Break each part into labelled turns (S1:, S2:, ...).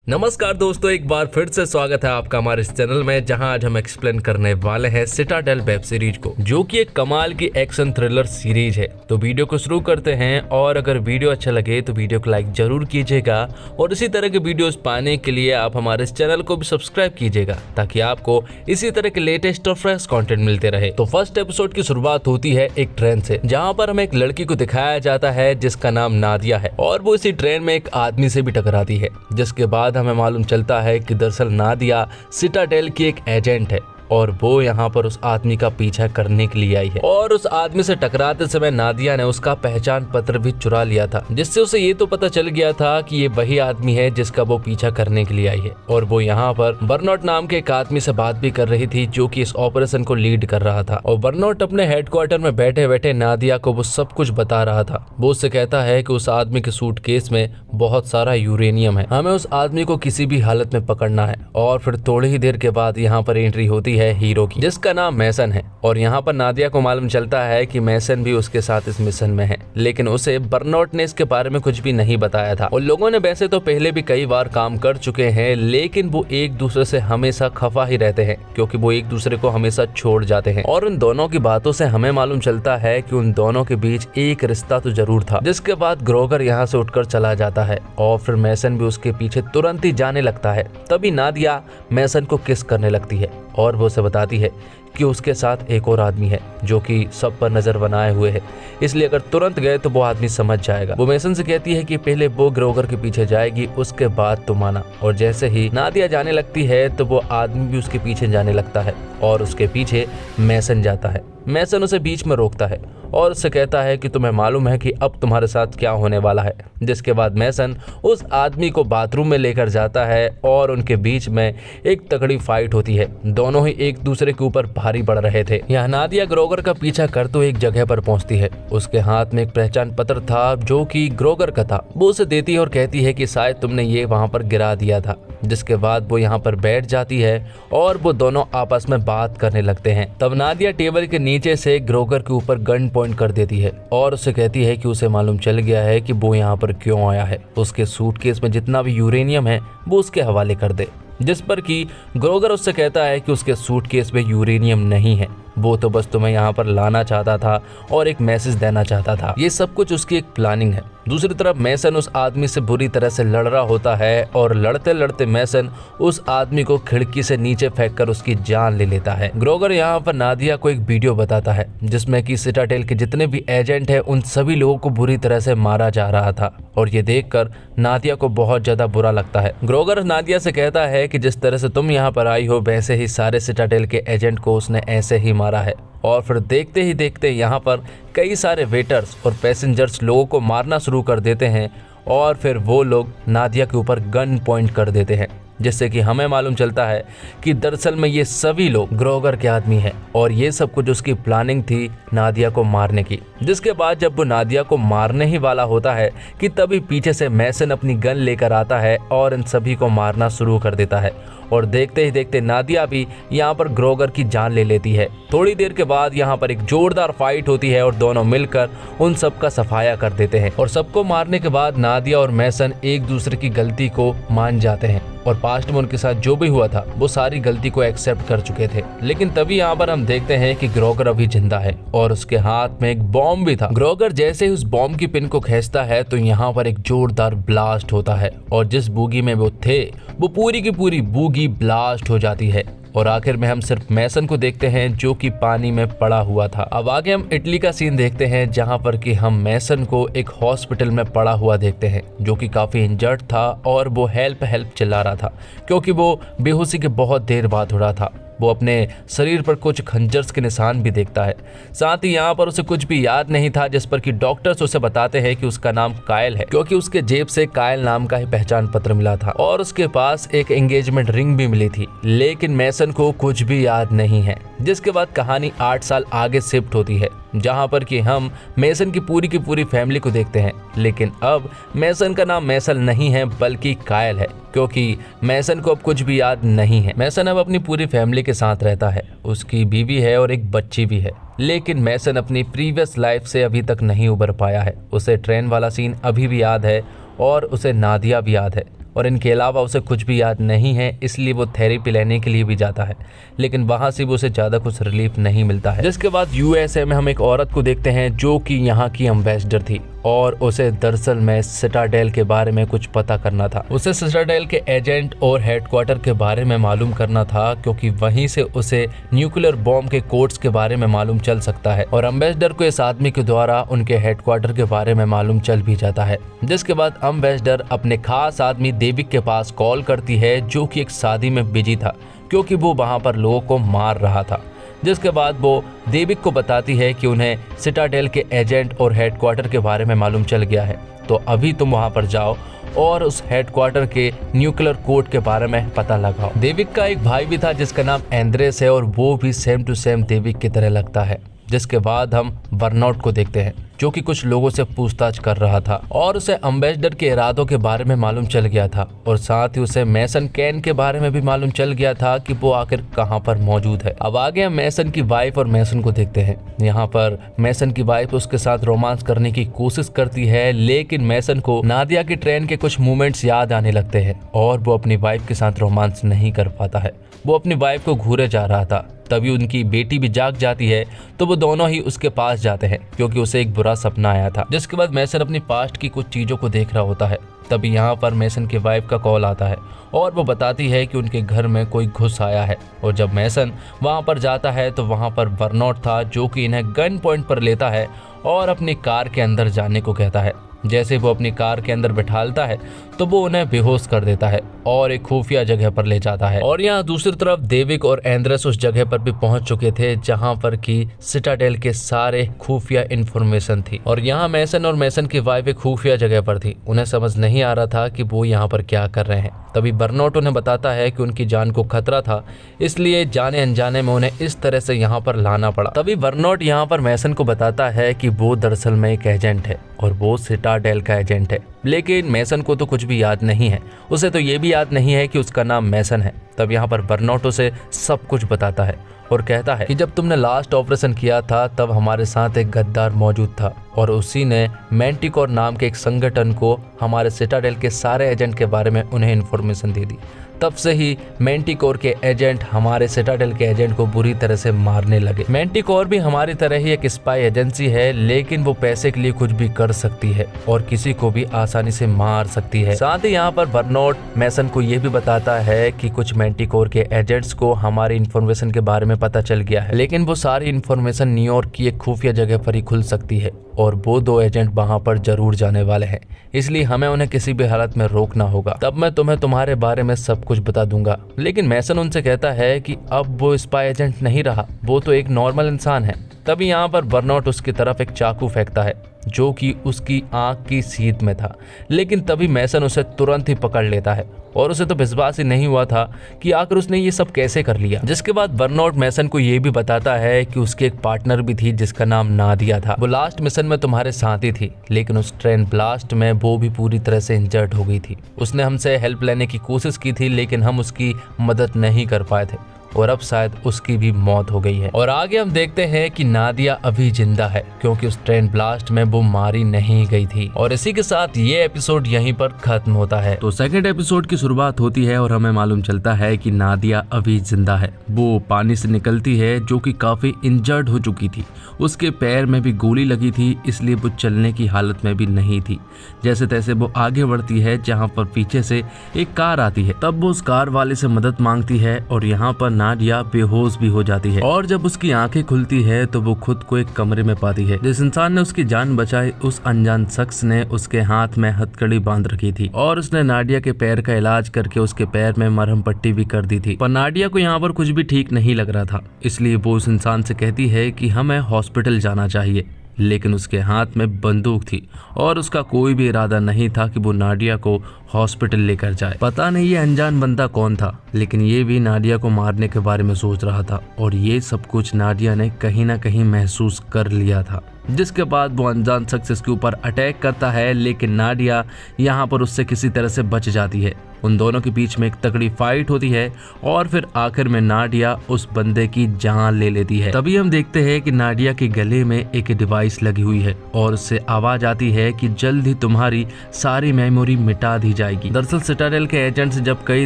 S1: नमस्कार दोस्तों, एक बार फिर से स्वागत है आपका हमारे इस चैनल में, जहां आज हम एक्सप्लेन करने वाले हैं सिटाडेल वेब सीरीज को, जो कि एक कमाल की एक्शन थ्रिलर सीरीज है। तो वीडियो को शुरू करते हैं, और अगर वीडियो अच्छा लगे तो वीडियो को लाइक जरूर कीजिएगा, और इसी तरह के वीडियोस पाने के लिए आप हमारे इस चैनल को भी सब्सक्राइब कीजिएगा, ताकि आपको इसी तरह के लेटेस्ट और फ्रेश कॉन्टेंट मिलते रहे। तो फर्स्ट एपिसोड की शुरुआत होती है एक ट्रेन से, जहाँ पर हमें एक लड़की को दिखाया जाता है जिसका नाम नादिया है, और वो इसी ट्रेन में एक आदमी से भी टकराती है, जिसके बाद हमें मालूम चलता है कि दरअसल नादिया सिटाडेल की एक एजेंट है, और वो यहाँ पर उस आदमी का पीछा करने के लिए आई है। और उस आदमी से टकराते समय नादिया ने उसका पहचान पत्र भी चुरा लिया था, जिससे उसे ये तो पता चल गया था कि ये वही आदमी है जिसका वो पीछा करने के लिए आई है। और वो यहाँ पर बर्नौट नाम के एक आदमी से बात भी कर रही थी, जो कि इस ऑपरेशन को लीड कर रहा था। और बर्नौट अपने हेडक्वार्टर में बैठे बैठे नादिया को वो सब कुछ बता रहा था। वो उससे कहता है कि उस आदमी के सूटकेस में बहुत सारा यूरेनियम है, हमें उस आदमी को किसी भी हालत में पकड़ना है। और फिर थोड़ी ही देर के बाद यहाँ पर एंट्री होती है हीरो की, जिसका नाम मैसन है। और यहाँ पर नादिया को मालूम चलता है कि मैसन भी उसके साथ इस मिशन में है, लेकिन उसे बर्नौट ने इसके बारे में कुछ भी नहीं बताया था। और लोगों ने वैसे तो पहले भी कई बार काम कर चुके हैं, लेकिन वो एक दूसरे से हमेशा खफा ही रहते हैं, क्योंकि वो एक दूसरे को हमेशा छोड़ जाते हैं। और उन दोनों की बातों से हमें मालूम चलता है कि उन दोनों के बीच एक रिश्ता तो जरूर था। जिसके बाद ग्रोगर यहाँ से उठकर चला जाता है, और फिर मैसन भी उसके पीछे तुरंत ही जाने लगता है। तभी नादिया मैसन को किस करने लगती है, और वो उसे बताती है कि उसके साथ एक और आदमी है, जो कि सब पर नजर बनाए हुए है, इसलिए अगर तुरंत गए तो वो आदमी समझ जाएगा। वो मैसन से कहती है कि पहले वो ग्रोगर के पीछे जाएगी, उसके बाद तुम आना। और जैसे ही नादिया जाने लगती है तो वो आदमी भी उसके पीछे जाने लगता है, और उसके पीछे मैसन जाता है। मैसन उसे बीच में रोकता है और उससे कहता है कि तुम्हें मालूम है कि अब तुम्हारे साथ क्या होने वाला है। जिसके बाद मैसन उस आदमी को बाथरूम में लेकर जाता है, और उनके बीच में एक तगड़ी फाइट होती है। दोनों ही एक दूसरे के ऊपर भारी पड़ रहे थे। यहाँ नादिया ग्रोगर का पीछा करते हुए एक जगह पर पहुंचती है। उसके हाथ में एक पहचान पत्र था, जो कि ग्रोगर का था। वो उसे देती है और कहती है कि शायद तुमने ये वहां पर गिरा दिया था। जिसके बाद वो यहाँ पर बैठ जाती है, और वो दोनों आपस में बात करने लगते हैं। तब नादिया टेबल के नीचे से ग्रोगर के ऊपर गन पॉइंट कर देती है, और उसे कहती है कि उसे मालूम चल गया है कि वो यहाँ पर क्यों आया है। उसके सूटकेस में जितना भी यूरेनियम है वो उसके हवाले कर दे। जिस पर कि ग्रोगर उससे कहता है कि उसके सूटकेस में यूरेनियम नहीं है, वो तो बस तुम्हें यहाँ पर लाना चाहता था और एक मैसेज देना चाहता था। ये सब कुछ उसकी एक प्लानिंग है। दूसरी तरफ मैसन उस आदमी से बुरी तरह से लड़ रहा होता है, और लड़ते लड़ते मैसन उस आदमी को खिड़की से नीचे फेंककर उसकी जान ले लेता है। ग्रोगर यहाँ पर नादिया को एक वीडियो बताता है, जिसमें कि सिटाडेल के जितने भी एजेंट हैं उन सभी लोगों को बुरी तरह से मारा जा रहा था। और ये देखकर नादिया को बहुत ज्यादा बुरा लगता है। ग्रोगर नादिया से कहता है कि जिस तरह से तुम यहाँ पर आई हो, वैसे ही सारे सिटाडेल के एजेंट को उसने ऐसे ही मारा है। और फिर देखते ही देखते यहाँ पर कई सारे वेटर्स और पैसेंजर्स लोगों को मारना शुरू कर देते हैं, और फिर वो लोग नादिया के ऊपर गन पॉइंट कर देते हैं, जिससे कि हमें मालूम चलता है कि दरअसल में ये सभी लोग ग्रोगर के आदमी हैं, और ये सब कुछ उसकी प्लानिंग थी नादिया को मारने की। जिसके बाद जब वो नादिया को मारने ही वाला होता है कि तभी पीछे से मैसन अपनी गन लेकर आता है और इन सभी को मारना शुरू कर देता है। और देखते ही देखते नादिया भी यहाँ पर ग्रोगर की जान ले लेती है। थोड़ी देर के बाद यहाँ पर एक जोरदार फाइट होती है, और दोनों मिलकर उन सब का सफाया कर देते हैं। और सबको मारने के बाद नादिया और मैसन एक दूसरे की गलती को मान जाते हैं, और पास्ट में उनके साथ जो भी हुआ था वो सारी गलती को एक्सेप्ट कर चुके थे। लेकिन तभी यहाँ पर हम देखते हैं कि ग्रोगर अभी जिंदा है, और उसके हाथ में एक बॉम्ब भी था। ग्रोगर जैसे ही उस बॉम्ब की पिन को खींचता है तो यहाँ पर एक जोरदार ब्लास्ट होता है, और जिस बूगी में वो थे वो पूरी की पूरी बूगी ब्लास्ट हो जाती है। और आखिर में हम सिर्फ मैसन को देखते हैं, जो कि पानी में पड़ा हुआ था। अब आगे हम इटली का सीन देखते हैं, जहां पर कि हम मैसन को एक हॉस्पिटल में पड़ा हुआ देखते हैं, जो कि काफी इंजर्ड था, और वो हेल्प हेल्प चिल्ला रहा था, क्योंकि वो बेहोशी के बहुत देर बाद उड़ा था। वो अपने शरीर पर कुछ खंजर्स के निशान भी देखता है। साथ ही यहाँ पर उसे कुछ भी याद नहीं था, जिस पर कि डॉक्टर्स उसे बताते हैं कि उसका नाम कायल है, क्योंकि उसके जेब से कायल नाम का ही पहचान पत्र मिला था, और उसके पास एक एंगेजमेंट रिंग भी मिली थी। लेकिन मैसन को कुछ भी याद नहीं है। जिसके बाद कहानी 8 साल आगे शिफ्ट होती है, जहां पर कि हम मैसन की पूरी फैमिली को देखते हैं। लेकिन अब मैसन का नाम मैसन नहीं है, बल्कि कायल है, क्योंकि मैसन को अब कुछ भी याद नहीं है। मैसन अब अपनी पूरी फैमिली के साथ रहता है, उसकी बीवी है और एक बच्ची भी है। लेकिन मैसन अपनी प्रीवियस लाइफ से अभी तक नहीं उबर पाया है। उसे ट्रेन वाला सीन अभी भी याद है, और उसे नादिया भी याद है। और इनके अलावा उसे कुछ भी याद नहीं है, इसलिए वो थेरेपी लेने के लिए भी जाता है, लेकिन वहाँ से भी उसे ज़्यादा कुछ रिलीफ नहीं मिलता है। जिसके बाद यूएसए में हम एक औरत को देखते हैं जो कि यहाँ की एम्बेसडर थी और उसे दरअसल में सिटाडेल के बारे में कुछ पता करना था। उसे सिटाडेल के एजेंट और हेडक्वार्टर के बारे में मालूम करना था, क्योंकि वहीं से उसे न्यूक्लियर बॉम्ब के कोड्स के बारे में मालूम चल सकता है और एम्बेसडर को इस आदमी के द्वारा उनके हेडक्वार्टर के बारे में मालूम चल भी जाता है। जिसके बाद एम्बेसडर अपने खास आदमी देविक के पास कॉल करती है जो कि एक शादी में बिजी था, क्योंकि वो वहां पर लोगों को मार रहा था। जिसके बाद वो देविक को बताती है कि उन्हें सिटाडेल के एजेंट और हेडक्वार्टर के बारे में मालूम चल गया है, तो अभी तुम वहां पर जाओ और उस हेडक्वार्टर के न्यूक्लियर कोड के बारे में पता लगाओ। देविक का एक भाई भी था जिसका नाम एंद्रेस है और वो भी सेम टू सेम देविक की तरह लगता है। जिसके बाद हम बर्नआउट को देखते हैं जो कि कुछ लोगों से पूछताछ कर रहा था और उसे एम्बेसडर के इरादों के बारे में मालूम चल गया था और साथ ही उसे मैसन कैन के बारे में भी मालूम चल गया था कि वो आखिर कहां पर मौजूद है। अब आगे हम मैसन की वाइफ और मैसन को देखते हैं। यहाँ पर मैसन की वाइफ उसके साथ रोमांस करने की कोशिश करती है, लेकिन मैसन को नादिया की ट्रेन के कुछ मूवमेंट्स याद आने लगते हैं और वो अपनी वाइफ के साथ रोमांस नहीं कर पाता है। वो अपनी वाइफ को घूरे जा रहा था, तभी उनकी बेटी भी जाग जाती है, तो वो दोनों ही उसके पास जाते हैं क्योंकि उसे एक बुरा सपना आया था। जिसके बाद मैसन अपनी पास्ट की कुछ चीजों को देख रहा होता है, तभी यहाँ पर मैसन की वाइफ का कॉल आता है और वो बताती है कि उनके घर में कोई घुस आया है। और जब मैसन वहाँ पर जाता है तो वहाँ पर बर्नआउट था जो कि इन्हें गन पॉइंट पर लेता है और अपनी कार के अंदर जाने को कहता है। जैसे वो अपनी कार के अंदर बिठालता है तो वो उन्हें बेहोश कर देता है और एक खुफिया जगह पर ले जाता है। और यहाँ दूसरी तरफ देविक और एंद्रेस उस जगह पर भी पहुंच चुके थे जहां पर की सिटाडेल के सारे खुफिया इंफॉर्मेशन थी। और यहाँ मैसन और मैसन की वाइफ एक खुफिया जगह पर थी। उन्हें समझ नहीं आ रहा था कि वो यहाँ पर क्या कर रहे हैं। तभी बर्नआउट उन्हें बताता है कि उनकी जान को खतरा था, इसलिए जाने अनजाने में उन्हें इस तरह से यहाँ पर लाना पड़ा। तभी बर्नआउट यहाँ पर मैसन को बताता है कि वो दरअसल में एक एजेंट है और वो सिटाडेल का एजेंट है। लेकिन मैसन को तो कुछ भी याद नहीं है, उसे तो ये भी याद नहीं है कि उसका नाम मैसन है। तब यहाँ पर बर्नआउट उसे सब कुछ बताता है और कहता है कि जब तुमने लास्ट ऑपरेशन किया था तब हमारे साथ एक गद्दार मौजूद था और उसी ने मैंटिकोर नाम के एक संगठन को हमारे सिटाडेल के सारे एजेंट के बारे में उन्हें इन्फॉर्मेशन दे दी। तब से ही मैंटिकोर के एजेंट हमारे सिटाडेल के एजेंट को बुरी तरह से मारने लगे। मैंटिकोर भी हमारी तरह ही एक स्पाई एजेंसी है, लेकिन वो पैसे के लिए कुछ भी कर सकती है और किसी को भी आसानी से मार सकती है। साथ ही यहाँ पर बर्नआउट मैसन को ये भी बताता है कि कुछ मैंटिकोर के एजेंट्स को हमारी इन्फॉर्मेशन के बारे में पता चल गया है, लेकिन वो सारी इन्फॉर्मेशन न्यूयॉर्क की एक खुफिया जगह पर ही खुल सकती है और वो दो एजेंट वहां पर जरूर जाने वाले हैं, इसलिए हमें उन्हें किसी भी हालत में रोकना होगा। तब मैं तुम्हें तुम्हारे बारे में सब कुछ बता दूंगा। लेकिन मैसन उनसे कहता है कि अब वो स्पाई एजेंट नहीं रहा, वो तो एक नॉर्मल इंसान है। तभी यहाँ पर बर्नआउट उसकी तरफ एक चाकू फेंकता है जो कि उसकी आंख की सीध में था, लेकिन तभी मैसन उसे तुरंत ही पकड़ लेता है और उसे तो विश्वास ही नहीं हुआ था कि आखिर उसने ये सब कैसे कर लिया। जिसके बाद बर्नआउट मैसन को ये भी बताता है कि उसकी एक पार्टनर भी थी जिसका नाम नादिया था। वो लास्ट मिशन में तुम्हारे साथ ही थी, लेकिन उस ट्रेन ब्लास्ट में वो भी पूरी तरह से इंजर्ड हो गई थी। उसने हमसे हेल्प लेने की कोशिश की थी, लेकिन हम उसकी मदद नहीं कर पाए थे और अब शायद उसकी भी मौत हो गई है। और आगे हम देखते हैं कि नादिया अभी जिंदा है क्योंकि उस ट्रेन ब्लास्ट में वो मारी नहीं गई थी। और इसी के साथ ये एपिसोड यहीं पर खत्म होता है। तो सेकंड एपिसोड की शुरुआत होती है और हमें मालूम चलता है कि नादिया अभी जिंदा है। वो पानी से निकलती है जो कि काफी इंजर्ड हो चुकी थी। उसके पैर में भी गोली लगी थी, इसलिए वो चलने की हालत में भी नहीं थी। जैसे तैसे वो आगे बढ़ती है जहाँ पर पीछे से एक कार आती है। तब वो उस कार वाले से मदद मांगती है और यहाँ पर नादिया बेहोश भी हो जाती है। और जब उसकी आंखें खुलती है तो वो खुद को एक कमरे में पाती है। जिस इंसान ने उसकी जान बचाई उस अनजान शख्स ने उसके हाथ में हथकड़ी बांध रखी थी और उसने नादिया के पैर का इलाज करके उसके पैर में मरहम पट्टी भी कर दी थी। पर नादिया को यहाँ पर कुछ भी ठीक नहीं लग रहा था, इसलिए वो उस इंसान से कहती है कि हमें हॉस्पिटल जाना चाहिए। लेकिन उसके हाथ में बंदूक थी और उसका कोई भी इरादा नहीं था कि वो नादिया को हॉस्पिटल लेकर जाए। पता नहीं ये अनजान बंदा कौन था, लेकिन ये भी नादिया को मारने के बारे में सोच रहा था और ये सब कुछ नादिया ने कहीं ना कहीं महसूस कर लिया था। जिसके बाद वो अनजान शख्स इसके ऊपर अटैक करता है, लेकिन नाडिया यहाँ पर उससे किसी तरह से बच जाती है। उन दोनों के बीच में एक तगड़ी फाइट होती है और फिर आखिर में नाडिया उस बंदे की जान ले लेती है। तभी हम देखते हैं कि नाडिया के गले में एक डिवाइस लगी हुई है और उससे आवाज आती है कि जल्द ही तुम्हारी सारी मेमोरी मिटा दी जाएगी। दरअसल सिटाडेल के एजेंट्स जब कई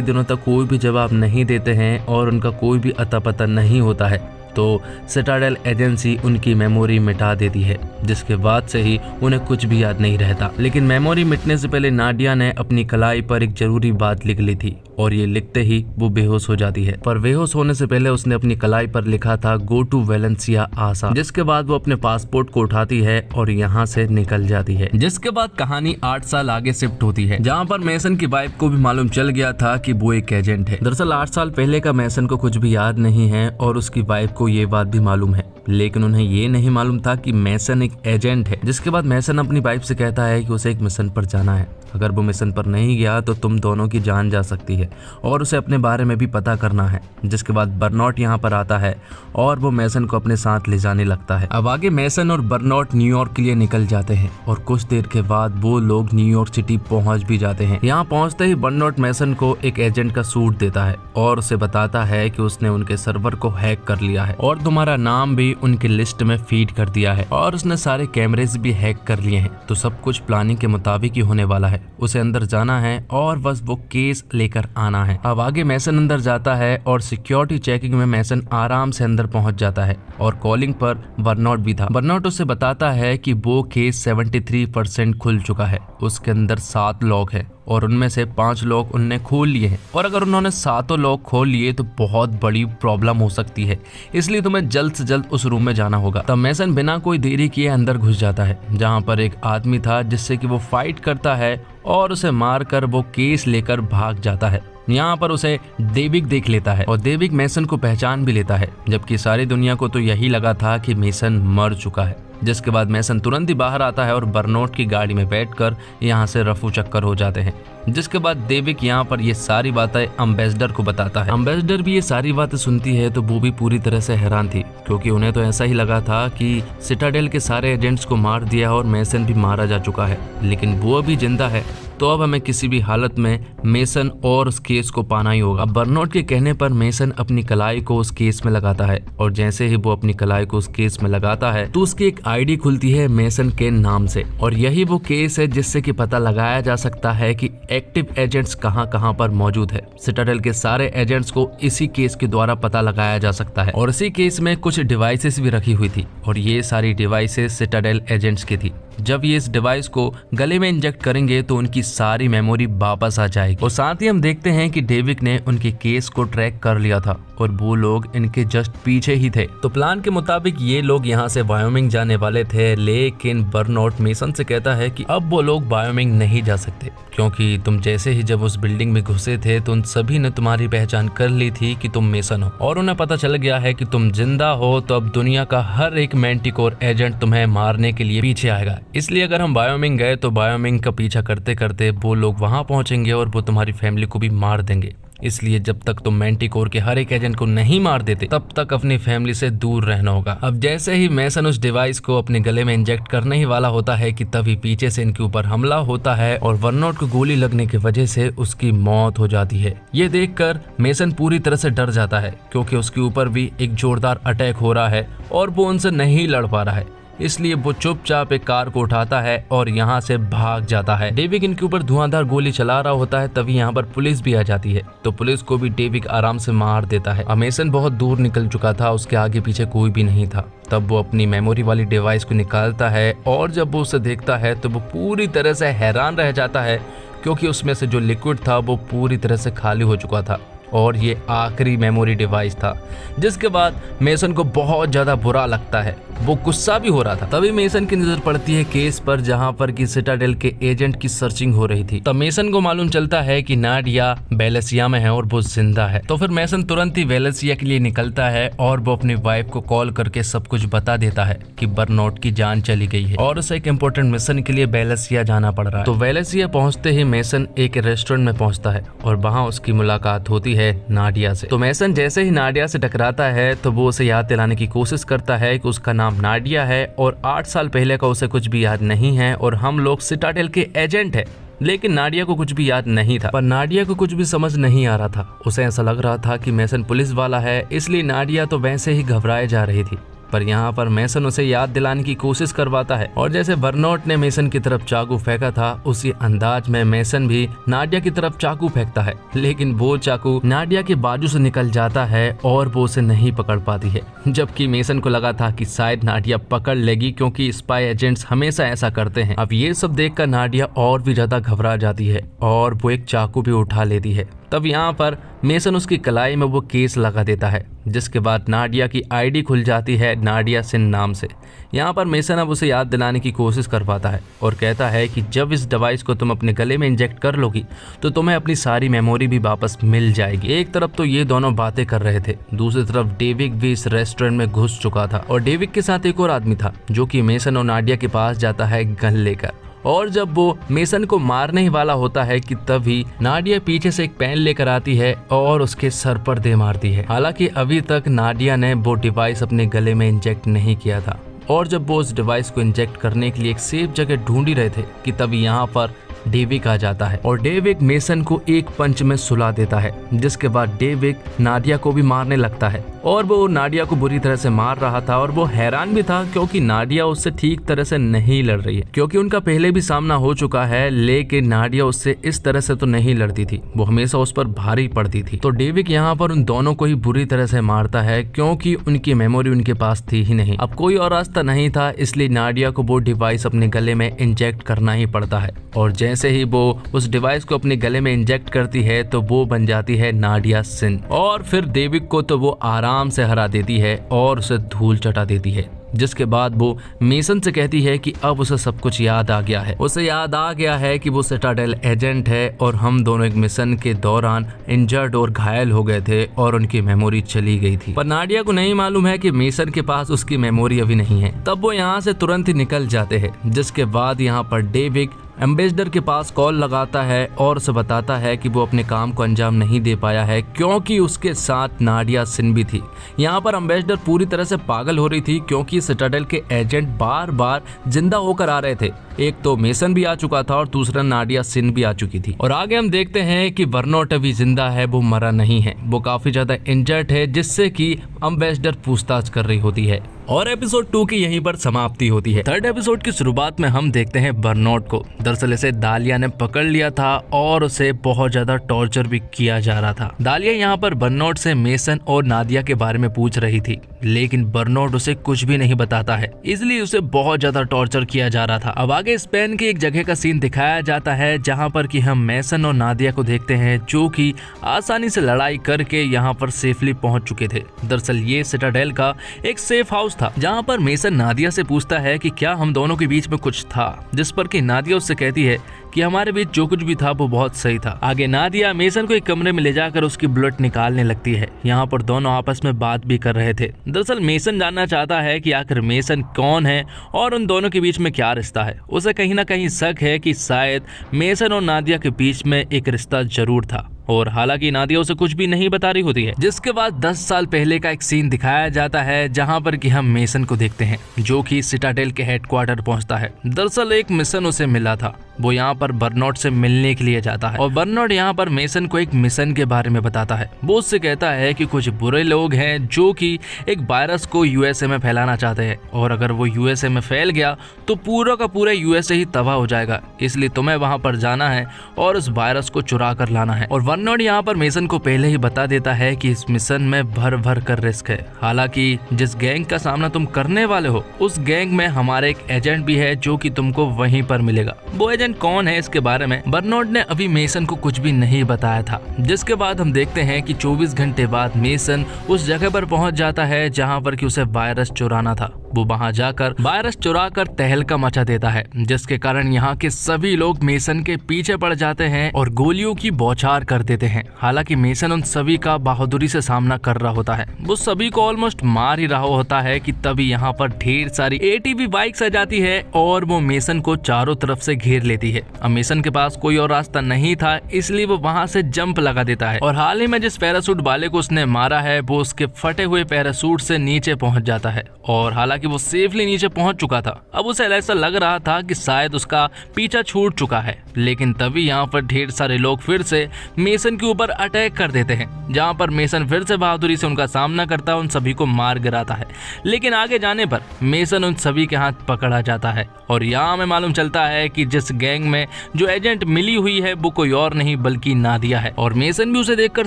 S1: दिनों तक कोई भी जवाब नहीं देते हैं और उनका कोई भी अता पता नहीं होता है, तो सिटाडेल एजेंसी उनकी मेमोरी मिटा देती है, जिसके बाद से ही उन्हें कुछ भी याद नहीं रहता। लेकिन मेमोरी मिटने से पहले नाडिया ने अपनी कलाई पर एक जरूरी बात लिख ली थी और ये लिखते ही वो बेहोश हो जाती है। पर बेहोश होने से पहले उसने अपनी कलाई पर लिखा था गो टू वेलेंसिया आसा, जिसके बाद वो अपने पासपोर्ट को उठाती है और यहाँ से निकल जाती है। जिसके बाद कहानी 8 साल आगे शिफ्ट होती है, जहाँ पर मेसन की वाइफ को भी मालूम चल गया था कि वो एक एजेंट है। दरअसल 8 साल पहले का मेसन को कुछ भी याद नहीं है और उसकी वाइफ को ये बात भी मालूम है, लेकिन उन्हें ये नहीं मालूम था कि मेसन एक एजेंट है। जिसके बाद मेसन अपनी वाइफ से कहता है कि उसे एक मिशन पर जाना है, अगर वो मिशन पर नहीं गया तो तुम दोनों की जान जा सकती है और उसे अपने बारे में भी पता करना है। जिसके बाद बर्नॉट यहाँ पर आता है और वो मेसन को अपने साथ ले जाने लगता है। अब आगे मेसन और बर्नॉट न्यूयॉर्क के लिए निकल जाते हैं और कुछ देर के बाद वो लोग न्यूयॉर्क सिटी पहुंच भी जाते हैं। यहाँ पहुंचते ही बर्नॉट मेसन को एक एजेंट का सूट देता है और उसे बताता है कि उसने उनके सर्वर को हैक कर लिया है और तुम्हारा नाम भी उनकी लिस्ट में फीड कर दिया है और उसने सारे कैमरेज भी हैक कर लिए हैं, तो सब कुछ प्लानिंग के मुताबिक ही होने वाला है। उसे अंदर जाना है और बस वो केस लेकर आना है। अब आगे मेसन अंदर जाता है और सिक्योरिटी चेकिंग में मेसन आराम से अंदर पहुंच जाता है और कॉलिंग पर बर्नॉट भी था। बर्नॉट उसे बताता है कि वो केस 73% खुल चुका है, उसके अंदर 7 लॉक है और उनमें से 5 लॉक उनने खोल लिए हैं और अगर उन्होंने 7 लॉक खोल लिए तो बहुत बड़ी प्रॉब्लम हो सकती है, इसलिए तुम्हें जल्द से जल्द उस रूम में जाना होगा। तब मेसन बिना कोई देरी किए अंदर घुस जाता है, जहां पर एक आदमी था जिससे कि वो फाइट करता है और उसे मारकर वो केस लेकर भाग जाता है। यहाँ पर उसे डेविड देख लेता है और डेविड मेसन को पहचान भी लेता है, जबकि सारी दुनिया को तो यही लगा था कि मेसन मर चुका है। जिसके बाद मेसन तुरंत ही बाहर आता है और बर्नॉट की गाड़ी में बैठकर यहाँ से रफू चक्कर हो जाते हैं। जिसके बाद डेविड यहाँ पर ये सारी बातें एम्बेसडर को बताता है। एम्बेसडर भी ये सारी बातें सुनती है तो वो भी पूरी तरह से हैरान थी, क्योंकि उन्हें तो ऐसा ही लगा था कि सिटाडेल के सारे एजेंट्स को मार दिया और मेसन भी मारा जा चुका है, लेकिन वो अभी जिंदा है, तो अब हमें किसी भी हालत में मेसन और उस केस को पाना ही होगा। बर्नॉट के कहने पर मेसन अपनी कलाई को उस केस में लगाता है और जैसे ही वो अपनी कलाई को उस केस में लगाता है तो उसकी एक आईडी खुलती है मेसन के नाम से और यही वो केस है जिससे कि पता लगाया जा सकता है कि एक्टिव एजेंट्स कहां पर मौजूद है। सिटाडेल के सारे एजेंट्स को इसी केस के द्वारा पता लगाया जा सकता है और इसी केस में कुछ डिवाइसेस भी रखी हुई थी और ये सारी डिवाइसेस सिटाडेल एजेंट्स की थी। जब ये इस डिवाइस को गले में इंजेक्ट करेंगे तो उनकी सारी मेमोरी वापस आ जाएगी। और साथ ही हम देखते हैं कि डेविड ने उनके केस को ट्रैक कर लिया था और वो लोग इनके जस्ट पीछे ही थे। तो प्लान के मुताबिक ये लोग यहाँ से वायोमिंग जाने वाले थे, लेकिन बर्नॉट मेसन से कहता है कि अब वो लोग वायोमिंग नहीं जा सकते, क्योंकि तुम जैसे ही जब उस बिल्डिंग में घुसे थे तो उन सभी ने तुम्हारी पहचान कर ली थी कि तुम मेसन हो और उन्हें पता चल गया है कि तुम जिंदा हो, तो अब दुनिया का हर एक मैंटिकोर एजेंट तुम्हें मारने के लिए पीछे आएगा। इसलिए अगर हम वायोमिंग गए तो वायोमिंग का पीछा करते करते वो लोग वहां पहुंचेंगे और वो तुम्हारी फैमिली को भी मार देंगे। इसलिए जब तक तुम मैंटिकोर के हर एक एजेंट को नहीं मार देते तब तक अपनी फैमिली से दूर रहना होगा। अब जैसे ही मेसन उस डिवाइस को अपने गले में इंजेक्ट करने ही वाला होता है कि तभी पीछे से इनके ऊपर हमला होता है और बर्नॉट को गोली लगने की वजह से उसकी मौत हो जाती है। ये देखकर मेसन पूरी तरह से डर जाता है, क्योंकि उसके ऊपर भी एक जोरदार अटैक हो रहा है और वो उनसे नहीं लड़ पा रहा है। इसलिए वो चुपचाप एक कार को उठाता है और यहाँ से भाग जाता है। डेविड इनके ऊपर धुआंधार गोली चला रहा होता है, तभी यहाँ पर पुलिस भी आ जाती है, तो पुलिस को भी डेविड आराम से मार देता है। मेसन बहुत दूर निकल चुका था, उसके आगे पीछे कोई भी नहीं था। तब वो अपनी मेमोरी वाली डिवाइस को निकालता है और जब वो उसे देखता है तो वो पूरी तरह से हैरान रह जाता है, क्योंकि उसमें से जो लिक्विड था वो पूरी तरह से खाली हो चुका था और ये आखिरी मेमोरी डिवाइस था। जिसके बाद मेसन को बहुत ज्यादा बुरा लगता है, वो गुस्सा भी हो रहा था। तभी मेसन की नजर पड़ती है केस पर, जहां पर कि सिटाडेल के एजेंट की सर्चिंग हो रही थी। तब मेसन को मालूम चलता है कि नाडिया वेलेंसिया में है और वो जिंदा है। तो फिर मेसन तुरंत ही वेलेंसिया के लिए निकलता है और वो अपनी वाइफ को कॉल करके सब कुछ बता देता है कि बर्नॉट की जान चली गई है और उसे एक इम्पोर्टेंट मिशन के लिए वेलेंसिया जाना पड़ रहा है। तो वेलेंसिया पहुंचते ही मेसन एक रेस्टोरेंट में पहुंचता है और वहाँ उसकी मुलाकात होती है नाडिया से। तो मेसन जैसे ही नाडिया से टकराता है तो वो उसे याद दिलाने की कोशिश करता है कि उसका नाम नाडिया है और 8 साल पहले का उसे कुछ भी याद नहीं है और हम लोग सिटाडेल के एजेंट है। लेकिन नाडिया को कुछ भी याद नहीं था, पर नाडिया को कुछ भी समझ नहीं आ रहा था। उसे ऐसा लग रहा था कि मेसन पुलिस वाला है, इसलिए नाडिया तो वैसे ही घबराए जा रही थी। पर यहाँ पर मेसन उसे याद दिलाने की कोशिश करवाता है और जैसे बर्नॉट ने मेसन की तरफ चाकू फेंका था उसी अंदाज में मेसन भी नाडिया की तरफ चाकू फेंकता है, लेकिन वो चाकू नाडिया के बाजू से निकल जाता है और वो उसे नहीं पकड़ पाती है। जबकि मेसन को लगा था कि शायद नाडिया पकड़ लेगी क्योंकि स्पाई एजेंट्स हमेशा ऐसा करते हैं। अब ये सब देखकर नाडिया और भी ज्यादा घबरा जाती है और वो एक चाकू भी उठा लेती है। तब यहाँ पर मेसन उसकी कलाई में वो केस लगा देता है, जिसके बाद नाडिया की आईडी खुल जाती है नाडिया सिन नाम से। यहाँ पर मेसन अब उसे याद दिलाने की कोशिश कर पाता है और कहता है कि जब इस डिवाइस को तुम अपने गले में इंजेक्ट कर लोगी तो तुम्हें अपनी सारी मेमोरी भी वापस मिल जाएगी। एक तरफ तो ये दोनों बातें कर रहे थे, दूसरी तरफ डेविड भी इस रेस्टोरेंट में घुस चुका था और डेविड के साथ एक और आदमी था जो कि मेसन और नाडिया के पास जाता है गन लेकर। और जब वो मेसन को मारने ही वाला होता है कि तभी नाडिया पीछे से एक पेन लेकर आती है और उसके सर पर दे मारती है। हालांकि अभी तक नाडिया ने वो डिवाइस अपने गले में इंजेक्ट नहीं किया था और जब वो उस डिवाइस को इंजेक्ट करने के लिए एक सेफ जगह ढूंढ ही रहे थे कि तभी यहाँ पर डेविड आ जाता है और डेविड मेसन को एक पंच में सुला देता है, जिसके बाद डेविड नाडिया को भी मारने लगता है और वो नाडिया को बुरी तरह से मार रहा था और वो हैरान भी था क्योंकि नाडिया उससे ठीक तरह से नहीं लड़ रही है, क्योंकि उनका पहले भी सामना हो चुका है। लेकिन नाडिया उससे इस तरह से तो नहीं लड़ती थी, वो हमेशा उस पर भारी पड़ती थी। तो डेविड यहाँ पर उन दोनों को ही बुरी तरह से मारता है क्योंकि उनकी मेमोरी उनके पास थी ही नहीं। अब कोई और रास्ता नहीं था, इसलिए नाडिया को वो डिवाइस अपने गले में इंजेक्ट करना ही पड़ता है और जैसे ही वो उस डिवाइस को अपने गले में इंजेक्ट करती है तो वो बन जाती है नाडिया सिन और फिर डेविड को तो वो आराम से हरा देती है और उसे धूल चटा देती है। जिसके बाद वो मेसन से कहती है कि अब उसे सब कुछ याद आ गया है। उसे याद आ गया है कि वो सिटाडेल एजेंट है और हम दोनों एक मिशन के दौरान इंजर्ड और घायल हो गए थे और उनकी मेमोरी चली गई थी। पर नाडिया को नहीं मालूम है कि मेसन के पास उसकी मेमोरी अभी नहीं है। तब वो यहाँ से तुरंत ही निकल जाते हैं, जिसके बाद यहाँ पर डेविड एम्बेसडर के पास कॉल लगाता है और उसे बताता है कि वो अपने काम को अंजाम नहीं दे पाया है क्योंकि उसके साथ नाडिया सिन भी थी। यहाँ पर एम्बेसडर पूरी तरह से पागल हो रही थी क्योंकि सिटाडेल के एजेंट बार बार जिंदा होकर आ रहे थे। एक तो मेसन भी आ चुका था और दूसरा नाडिया सिन भी आ चुकी थी। और आगे हम देखते हैं कि बर्नॉट अभी जिंदा है, वो मरा नहीं है, वो काफी ज्यादा इंजर्ड है, जिससे कि एम्बेसडर पूछताछ कर रही होती है। और एपिसोड 2 की यहीं पर समाप्ति होती है। थर्ड एपिसोड की शुरुआत में हम देखते हैं बर्नॉट को। दरअसल इसे दालिया ने पकड़ लिया था और उसे बहुत ज्यादा टॉर्चर भी किया जा रहा था। दालिया यहाँ पर बर्नॉट से मेसन और नादिया के बारे में पूछ रही थी, लेकिन बर्नॉट उसे कुछ भी नहीं बताता है, इसलिए उसे बहुत ज्यादा टॉर्चर किया जा रहा था। अब आगे स्पेन की एक जगह का सीन दिखाया जाता है जहाँ पर कि हम मेसन और नादिया को देखते हैं जो कि आसानी से लड़ाई करके यहाँ पर सेफली पहुंच चुके थे। दरअसल ये सिटाडेल का एक सेफ हाउस था जहाँ पर मेसन नादिया से पूछता है कि क्या हम दोनों के बीच में कुछ था, जिस पर कि नादिया उससे कहती है कि हमारे बीच जो कुछ भी था वो बहुत सही था। आगे नादिया मेसन को एक कमरे में ले जाकर उसकी बुलेट निकालने लगती है। यहाँ पर दोनों आपस में बात भी कर रहे थे। दरअसल मेसन जानना चाहता है कि आखिर मेसन कौन है और उन दोनों के बीच में क्या रिश्ता है। उसे कहीं ना कहीं शक है कि शायद मेसन और नादिया के बीच में एक रिश्ता जरूर था, और हालांकि नादिया उसे कुछ भी नहीं बता रही होती है। जिसके बाद 10 साल पहले का एक सीन दिखाया जाता है जहां पर कि हम मेसन को देखते हैं जो कि सिटाडेल के हेडक्वार्टर पहुंचता है। दरअसल एक मिशन उसे मिला था, वो यहाँ पर बर्नॉट से मिलने के लिए जाता है और बर्नॉट यहाँ पर मेसन को एक मिशन के बारे में बताता है। वो उससे कहता है कि कुछ बुरे लोग हैं जो कि एक वायरस को यूएसए में फैलाना चाहते हैं और अगर वो यूएसए में फैल गया तो पूरा का पूरा यूएसए ही तबाह हो जाएगा, इसलिए तुम्हें वहां पर जाना है और उस वायरस को चुरा कर लाना है। और बर्नॉट यहाँ पर मेसन को पहले ही बता देता है कि इस मिशन में भर भर कर रिस्क है। हालांकि जिस गैंग का सामना तुम करने वाले हो उस गैंग में हमारे एक एजेंट भी है जो कि तुमको वहीं पर मिलेगा। वो एजेंट कौन है इसके बारे में बर्नॉट ने अभी मेसन को कुछ भी नहीं बताया था। जिसके बाद हम देखते हैं कि 24 घंटे बाद मेसन उस जगह पर पहुंच जाता है जहां पर कि उसे वायरस चुराना था। वो वहाँ जाकर वायरस चुरा कर तहलका मचा देता है, जिसके कारण यहाँ के सभी लोग मेसन के पीछे पड़ जाते हैं और गोलियों की बौछार कर देते हैं। हालांकि मेसन उन सभी का बहादुरी से सामना कर रहा होता है, वो सभी को ऑलमोस्ट मार ही रहा होता है कि तभी यहाँ पर ढेर सारी एटीवी बाइक्स आ जाती है और वो मेसन को चारों तरफ से घेर लेती है। अब मेसन के पास कोई और रास्ता नहीं था, इसलिए वो वहाँ से जंप लगा देता है और हाल ही में जिस पैरासूट वाले को उसने मारा है वो उसके फटे हुए पैरासूट से नीचे पहुंच जाता है। और हालांकि वो सेफली नीचे पहुंच चुका था, अब उसे ऐसा लग रहा था कि शायद उसका पीछा छूट चुका है, लेकिन तभी यहाँ पर ढेर सारे लोग फिर से मेसन के ऊपर अटैक कर देते हैं, जहाँ पर मेसन फिर से बहादुरी से उनका सामना करता है, उन सभी को मार गिराता है। लेकिन आगे जाने पर मेसन उन सभी के हाथ पकड़ा जाता है और यहाँ हमें मालूम चलता है कि जिस गैंग में जो एजेंट मिली हुई है वो कोई और नहीं बल्कि नादिया है। और मेसन भी उसे देखकर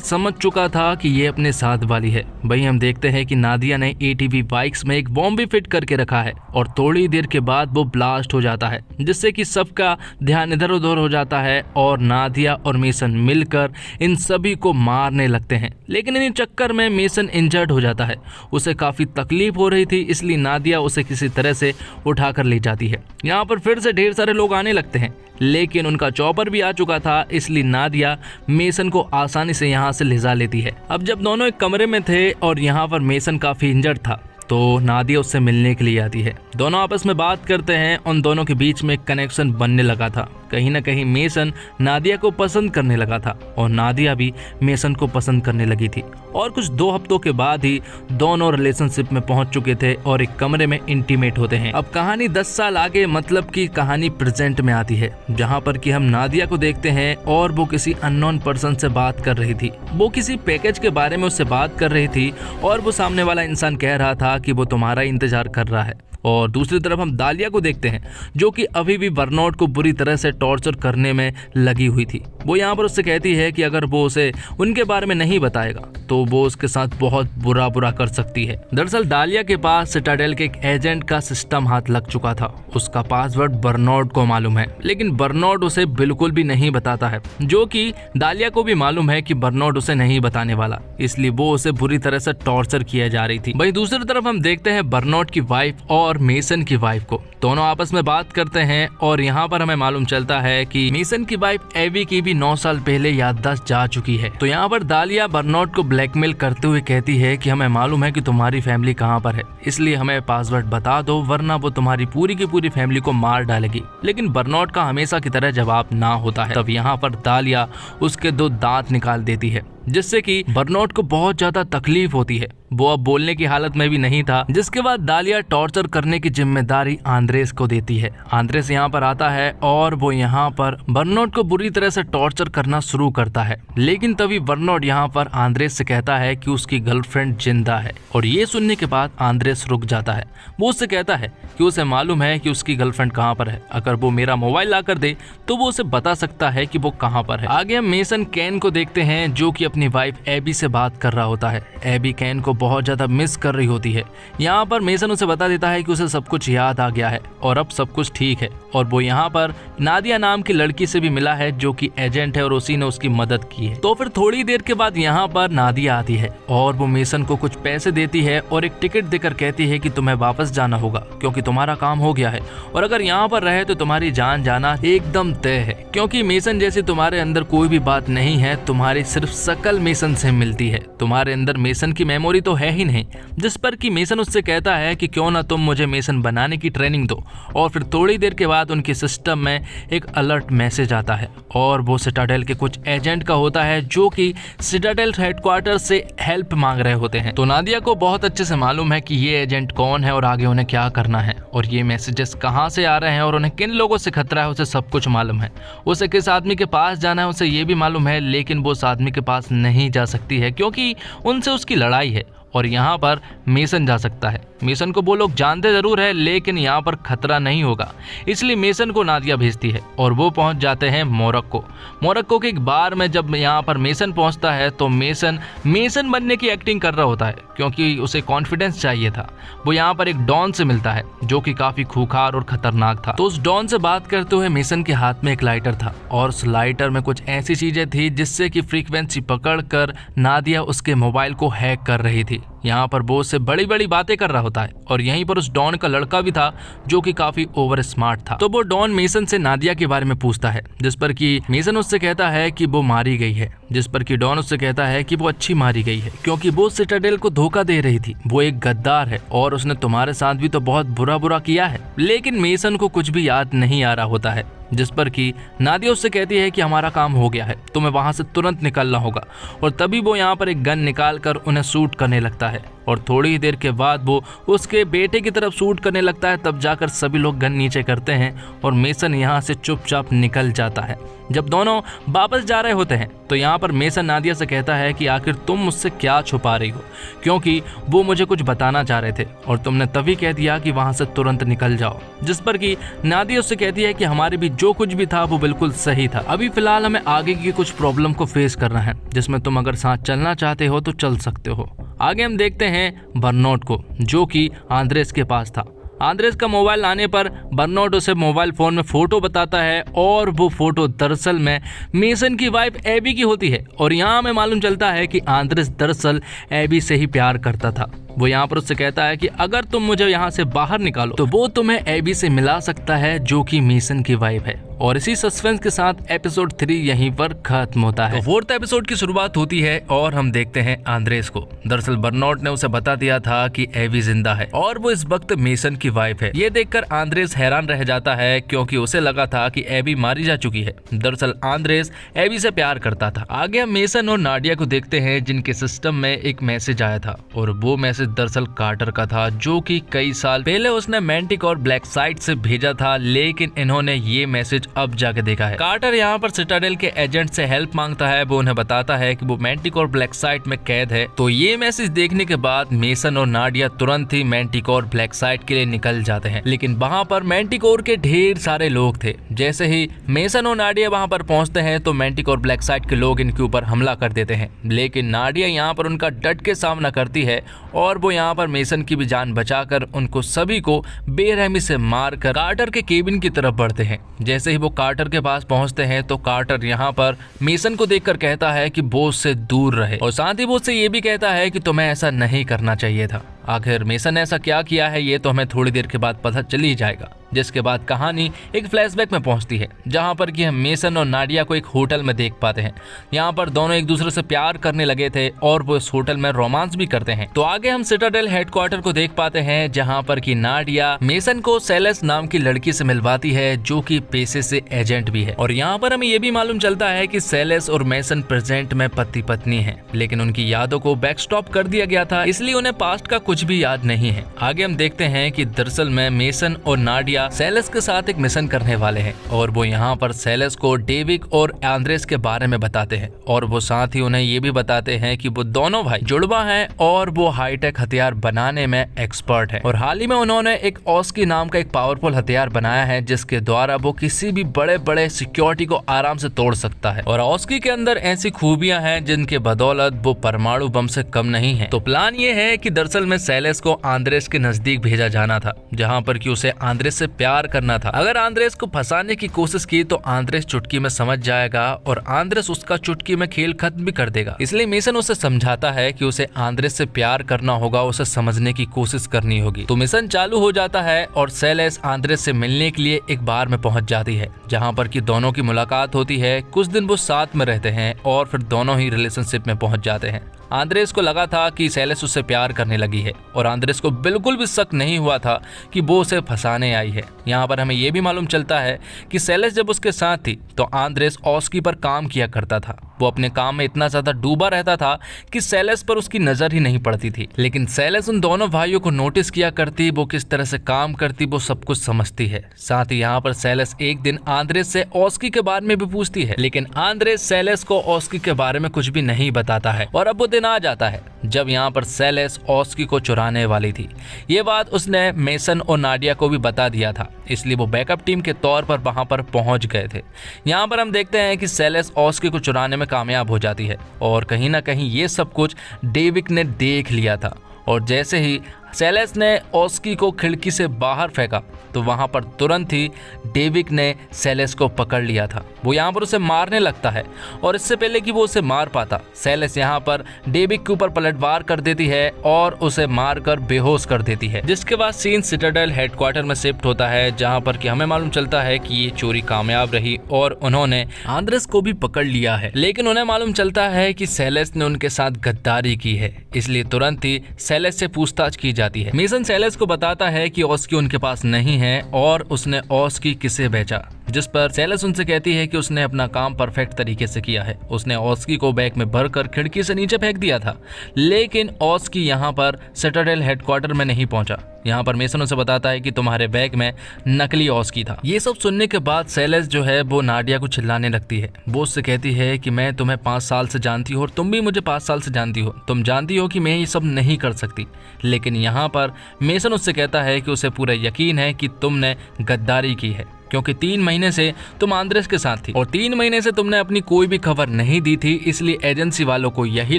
S1: समझ चुका था कि ये अपने साथ वाली है। वहीं हम देखते हैं कि नादिया ने एटीवी बाइक्स में एक बॉम्ब भी फिट करके रखा है और थोड़ी देर के बाद वो ब्लास्ट हो जाता है, जिससे कि सबका ध्यान इधर उधर हो जाता है और नादिया और मेसन मिलकर इन सभी को मारने लगते हैं। लेकिन इन चक्कर में मेसन इंजर्ड हो जाता है, उसे काफी तकलीफ हो रही थी, इसलिए नादिया उसे किसी तरह से उठाकर ले जाती है। यहाँ पर फिर से ढेर सारे लोग आने लगते हैं, लेकिन उनका चॉपर भी आ चुका था, इसलिए नादिया मेसन को आसानी से यहाँ से ले जा लेती है। अब जब दोनों एक कमरे में थे और यहाँ पर मेसन काफी इंजर्ड था तो नादिया उससे मिलने के लिए आती है। दोनों आपस में बात करते हैं, उन दोनों के बीच में कनेक्शन बनने लगा था। कहीं ना कहीं मेसन नादिया को पसंद करने लगा था और नादिया भी मेसन को पसंद करने लगी थी और कुछ 2 हफ्तों के बाद ही दोनों रिलेशनशिप में पहुंच चुके थे और एक कमरे में इंटीमेट होते हैं। अब कहानी 10 साल आगे, मतलब कि कहानी प्रेजेंट में आती है, जहां पर कि हम नादिया को देखते हैं और वो किसी अननोन पर्सन से बात कर रही थी। वो किसी पैकेज के बारे में उससे बात कर रही थी और वो सामने वाला इंसान कह रहा था कि वो तुम्हारा इंतजार कर रहा है। और दूसरी तरफ हम दालिया को देखते हैं, जो कि अभी भी बर्नआउट को बुरी तरह से टॉर्चर करने में लगी हुई थी। वो यहाँ पर उससे कहती है कि अगर वो उसे उनके बारे में नहीं बताएगा तो वो उसके साथ बहुत बुरा कर सकती है। दरअसल दालिया के पास सिटाडेल के एक एजेंट का सिस्टम हाथ लग चुका था, उसका पासवर्ड बर्नआउट को मालूम है, लेकिन बर्नआउट उसे बिल्कुल भी नहीं बताता है, जो कि दालिया को भी मालूम है कि बर्नआउट उसे नहीं बताने वाला, इसलिए वो उसे बुरी तरह से टॉर्चर किया जा रही थी। वहीं दूसरी तरफ हम देखते हैं बर्नआउट की वाइफ और मेसन की वाइफ को, दोनों आपस में बात करते हैं और यहाँ पर हमें मालूम चलता है कि मेसन की वाइफ एवी की भी 9 साल पहले याददाश्त जा चुकी है। तो यहाँ पर दालिया बर्नआउट को ब्लैकमेल करते हुए कहती है कि हमें मालूम है कि तुम्हारी फैमिली कहाँ पर है, इसलिए हमें पासवर्ड बता दो वरना वो तुम्हारी पूरी की पूरी फैमिली को मार डालेगी। लेकिन बर्नआउट का हमेशा की तरह जवाब ना होता है। तब यहाँ पर दालिया उसके 2 दांत निकाल देती है, जिससे कि बर्नआउट को बहुत ज्यादा तकलीफ होती है। वो अब बोलने की हालत में भी नहीं था, जिसके बाद दालिया टॉर्चर करने की जिम्मेदारी आंद्रेस को देती है। आंद्रेस यहाँ पर आता है और वो यहाँ पर बर्नआउट को बुरी तरह से टॉर्चर करना शुरू करता है। लेकिन तभी बर्नआउट यहाँ पर आंद्रेस से कहता है कि उसकी गर्लफ्रेंड जिंदा है और ये सुनने के बाद आंद्रेस रुक जाता है। वो उससे कहता है कि उसे मालूम है कि उसकी गर्लफ्रेंड कहाँ पर है, अगर वो मेरा मोबाइल ला कर दे तो वो उसे बता सकता है कि वो कहाँ पर है। आगे हम मेसन कैन को देखते हैं, जो कि अपनी वाइफ एबी से बात कर रहा होता है। एबी कैन को बहुत ज्यादा मिस कर रही होती है। यहाँ पर मेसन उसे बता देता है कि उसे सब कुछ याद आ गया है और अब सब कुछ ठीक है और वो यहाँ पर नादिया नाम की लड़की से भी मिला है, जो कि एजेंट है और उसी ने उसकी मदद की है। तो फिर थोड़ी देर के बाद यहाँ पर नादिया आती है और वो मेसन को कुछ पैसे देती है और एक टिकट देकर कहती है कि तुम्हें वापस जाना होगा क्योंकि तुम्हारा काम हो गया है और अगर यहाँ पर रहे तो तुम्हारी जान जाना एकदम तय है, क्योंकि मेसन जैसी तुम्हारे अंदर कोई भी बात नहीं है, तुम्हारी सिर्फ शकल मेसन से मिलती है, तुम्हारे अंदर मेसन की मेमोरी तो है ही नहीं। जिस पर कि मेसन उससे कहता है कि क्यों ना तुम मुझे मेसन बनाने की ट्रेनिंग दो। और फिर थोड़ी देर के बाद उनके सिस्टम में एक अलर्ट मैसेज आता है और वो सिटाडेल के कुछ एजेंट का होता है, जो कि सिटाडेल हेडक्वार्टर से हेल्प मांग रहे होते हैं। तो नादिया को बहुत अच्छे से मालूम है कि ये एजेंट कौन है और आगे उन्हें क्या करना है और ये मैसेजेस कहाँ से आ रहे हैं और उन्हें किन लोगों से खतरा है, उसे सब कुछ मालूम है। उसे किस आदमी के पास जाना है उसे ये भी मालूम है, लेकिन वो उस आदमी के पास नहीं जा सकती है क्योंकि उनसे उसकी लड़ाई है और यहाँ पर मेसन जा सकता है। मेसन को वो लोग जानते जरूर है, लेकिन यहाँ पर खतरा नहीं होगा, इसलिए मेसन को नादिया भेजती है और वो पहुंच जाते हैं मोरक्को के एक बार में। जब यहाँ पर मेसन पहुंचता है तो मेसन बनने की एक्टिंग कर रहा होता है क्योंकि उसे कॉन्फिडेंस चाहिए था। वो यहाँ पर एक डॉन से मिलता है जो कि काफी खूंखार और खतरनाक था। तो उस डॉन से बात करते हुए मेसन के हाथ में एक लाइटर था और उस लाइटर में कुछ ऐसी चीजें थी जिससे कि फ्रीक्वेंसी पकड़ कर नादिया उसके मोबाइल को हैक कर रही थी। ही यहाँ पर बोस से बड़ी बड़ी बातें कर रहा होता है और यहीं पर उस डॉन का लड़का भी था जो कि काफी ओवर स्मार्ट था। तो वो डॉन मेसन से नादिया के बारे में पूछता है, जिस पर कि मेसन उससे कहता है कि वो मारी गई है, जिस पर कि डॉन उससे कहता है कि वो अच्छी मारी गई है क्योंकि वो सिटाडेल को धोखा दे रही थी, वो एक गद्दार है और उसने तुम्हारे साथ भी तो बहुत बुरा किया है। लेकिन मेसन को कुछ भी याद नहीं आ रहा होता है, जिस पर कि नादिया उससे कहती है कि हमारा काम हो गया है, तुम्हें वहां से तुरंत निकलना होगा। और तभी वो यहाँ पर एक गन निकाल कर उन्हें शूट करने लगता है और थोड़ी ही देर के बाद वो उसके बेटे की तरफ शूट करने लगता है। तब जाकर सभी लोग गन नीचे करते हैं और मेसन यहाँ से चुपचाप निकल जाता है। जब दोनों वापस जा रहे होते हैं तो यहाँ पर मेसन नादिया से कहता है कि आखिर तुम मुझसे क्या छुपा रही हो, क्योंकि वो मुझे कुछ बताना चाह रहे थे और तुमने तभी कह दिया कि वहां से तुरंत निकल जाओ। जिस पर कि नादिया उससे कहती है कि हमारे बीच जो कुछ भी था वो बिल्कुल सही था, अभी फिलहाल हमें आगे की कुछ प्रॉब्लम को फेस करना है जिसमें तुम अगर साथ चलना चाहते हो तो चल सकते हो। आगे हम देखते हैं बर्नौट को, जो कि आंद्रेस के पास था। आंद्रेस का मोबाइल आने पर बर्नौट उसे मोबाइल फोन में फोटो बताता है और वो फोटो दरअसल में मेसन की वाइफ एबी की होती है। और यहाँ हमें मालूम चलता है कि आंद्रेस दरअसल एबी से ही प्यार करता था। वो यहाँ पर उससे कहता है कि अगर तुम मुझे यहाँ से बाहर निकालो तो वो तुम्हें एबी से मिला सकता है जो कि मेसन की वाइफ है। और इसी सस्पेंस के साथ एपिसोड 3 यहीं पर खत्म होता है। तो 4th एपिसोड की शुरुआत होती है और हम देखते हैं आंद्रेस को। दरअसल बर्नौट ने उसे बता दिया था कि एबी जिंदा है और वो इस वक्त मेसन की वाइफ है। ये देखकर आंद्रेस हैरान रह जाता है क्योंकि उसे लगा था कि एबी मारी जा चुकी है। दरअसल आंद्रेस एबी से प्यार करता था। आगे हम मेसन और नाडिया को देखते हैं जिनके सिस्टम में एक मैसेज आया था और वो मैसेज दरअसल कार्टर का था, जो कि कई साल पहले उसने मैंटिक और ब्लैकसाइड से भेजा था, लेकिन इन्होंने ये मैसेज अब जाके देखा है। कार्टर यहाँ पर सिटाडेल के एजेंट से हेल्प मांगता है। वो उन्हें बताता है कि वो मैंटिक और ब्लैकसाइड में कैद है। तो ये मैसेज देखने के बाद मेसन और नाडिया तुरंत ही मैंटिक और ब्लैकसाइड के लिए निकल जाते हैं, लेकिन वहाँ पर मैंटिकोर के ढेर सारे लोग थे। जैसे ही मेसन और नाडिया वहाँ पर पहुँचते हैं तो मैंटिक और ब्लैकसाइड के लोग इनके ऊपर हमला कर देते हैं, लेकिन नाडिया यहाँ पर उनका डट के सामना करती है और वो यहाँ पर मेसन की भी जान बचाकर उनको सभी को बेरहमी से मारकर कार्टर के केबिन की तरफ बढ़ते हैं। जैसे ही वो कार्टर के पास पहुंचते हैं तो कार्टर यहाँ पर मेसन को देखकर कहता है कि बोस से दूर रहे और साथ ही बोस से ये भी कहता है कि तुम्हें ऐसा नहीं करना चाहिए था। आखिर मेसन ने ऐसा क्या किया है ये तो हमें थोड़ी देर के बाद पता चल ही जाएगा। जिसके बाद कहानी एक फ्लैशबैक में पहुंचती है जहां पर कि हम मेसन और नाडिया को एक होटल में देख पाते हैं। यहां पर दोनों एक दूसरे से प्यार करने लगे थे और वो इस होटल में रोमांस भी करते हैं। तो आगे हम सिटाडेल हेडक्वार्टर को देख पाते हैं जहां पर कि नाडिया मेसन को सेलेस नाम की लड़की से मिलवाती है जो कि पेशे से एजेंट भी है। और यहाँ पर हमें ये भी मालूम चलता है कि सेलेस और मेसन प्रेजेंट में पति पत्नी है, लेकिन उनकी यादों को बैकस्टॉप कर दिया गया था, इसलिए उन्हें पास्ट का कुछ भी याद नहीं है। आगे हम देखते हैं कि दरअसल में मेसन और नाडिया सेलेस के साथ एक मिशन करने वाले हैं और वो यहाँ पर सेलेस को डेविक और आंद्रेस के बारे में बताते हैं और वो साथ ही उन्हें ये भी बताते हैं कि वो दोनों भाई जुड़वा हैं और वो हाईटेक हथियार बनाने में एक्सपर्ट है। और हाल ही में उन्होंने एक ऑस्की नाम का एक पावरफुल हथियार बनाया है जिसके द्वारा वो किसी भी बड़े बड़े सिक्योरिटी को आराम से तोड़ सकता है। और ऑस्की के अंदर ऐसी खूबियां हैं जिनके बदौलत वो परमाणु बम से कम नहीं है। तो प्लान ये है कि दरअसल में सेलेस को आंद्रेस के नजदीक भेजा जाना था जहाँ पर कि उसे आंद्रेस से प्यार करना था। अगर आंद्रेस को फंसाने की कोशिश की तो आंद्रेस चुटकी में समझ जाएगा और आंद्रेस उसका चुटकी में खेल खत्म भी कर देगा। इसलिए मेसन उसे समझाता है कि उसे आंद्रेस से प्यार करना होगा, उसे समझने की कोशिश करनी होगी। तो मिशन चालू हो जाता है और सेलेस आंद्रेस से मिलने के लिए एक बार में पहुंच जाती है जहां पर कि दोनों की मुलाकात होती है। कुछ दिन वो साथ में रहते हैं और फिर दोनों ही रिलेशनशिप में पहुंच जाते हैं। आंद्रेस को लगा था कि सेलेस उससे प्यार करने लगी है और आंद्रेस को बिल्कुल भी शक नहीं हुआ था कि वो उसे फंसाने आई है। यहाँ पर हमें ये भी मालूम चलता है कि सेलेस जब उसके साथ थी तो आंद्रेस ऑस्की पर काम किया करता था। वो अपने काम में इतना ज्यादा डूबा रहता था कि सेलेस पर उसकी नजर ही नहीं पड़ती थी, लेकिन सेलेस उन दोनों भाइयों को नोटिस किया करती, वो किस तरह से काम करती वो सब कुछ समझती है। साथ ही यहाँ पर सेलेस एक दिन आंद्रेस से ऑस्की के बारे में भी पूछती है, लेकिन आंद्रेस सेलेस को ऑस्की के बारे में कुछ भी नहीं बताता है। और अब वो दिन आ जाता है जब यहाँ पर सेलेस ऑस्की को चुराने वाली थी। ये बात उसने मेसन और नाडिया को भी बता दिया था, इसलिए वो बैकअप टीम के तौर पर वहां पर पहुंच गए थे। यहाँ पर हम देखते हैं कि सेलेस ऑस्की को चुराने में कामयाब हो जाती है और कहीं ना कहीं ये सब कुछ डेविक ने देख लिया था। और जैसे ही सेलेस ने ऑस्की को खिड़की से बाहर फेंका तो वहां पर तुरंत ही डेविड ने सेलेस को पकड़ लिया था। वो यहाँ पर उसे मारने लगता है और इससे पहले कि वो उसे मार पाता, सेलेस यहाँ पर डेविड के ऊपर पलटवार कर देती है और उसे मारकर बेहोश कर देती है। जिसके बाद सीन सिटाडेल हेडक्वार्टर में शिफ्ट होता है, जहाँ पर कि हमें मालूम चलता है कि ये चोरी कामयाब रही और उन्होंने आंद्रेस को भी पकड़ लिया है। लेकिन उन्हें मालूम चलता है कि सेलेस ने उनके साथ गद्दारी की है, इसलिए तुरंत ही सेलेस से पूछताछ की जाती है। मेसन सेलेस को बताता है कि ऑस्की उनके पास नहीं है और उसने ऑस्की किसे बेचा, जिस पर सेलेस उनसे कहती है कि उसने अपना काम परफेक्ट तरीके से किया है। उसने ऑस्की को बैग में भरकर खिड़की से नीचे फेंक दिया था, लेकिन ऑस्की यहाँ पर सिटाडेल हेडक्वार्टर में नहीं पहुंचा। यहाँ पर मेसन उसे बताता है कि तुम्हारे बैग में नकली ऑस्की था। ये सब सुनने के बाद सेलेस जो है वो नाडिया को चिल्लाने लगती है। वो उससे कहती है कि मैं तुम्हें 5 साल से जानती हूँ और तुम भी मुझे 5 साल से जानती हो, तुम जानती हो कि मैं ये सब नहीं कर सकती। लेकिन यहाँ पर मेसन उससे कहता है कि उसे पूरा यकीन है कि तुमने गद्दारी की है, क्योंकि 3 महीने से तुम आंद्रेस के साथ थी और 3 महीने से तुमने अपनी कोई भी खबर नहीं दी थी, इसलिए एजेंसी वालों को यही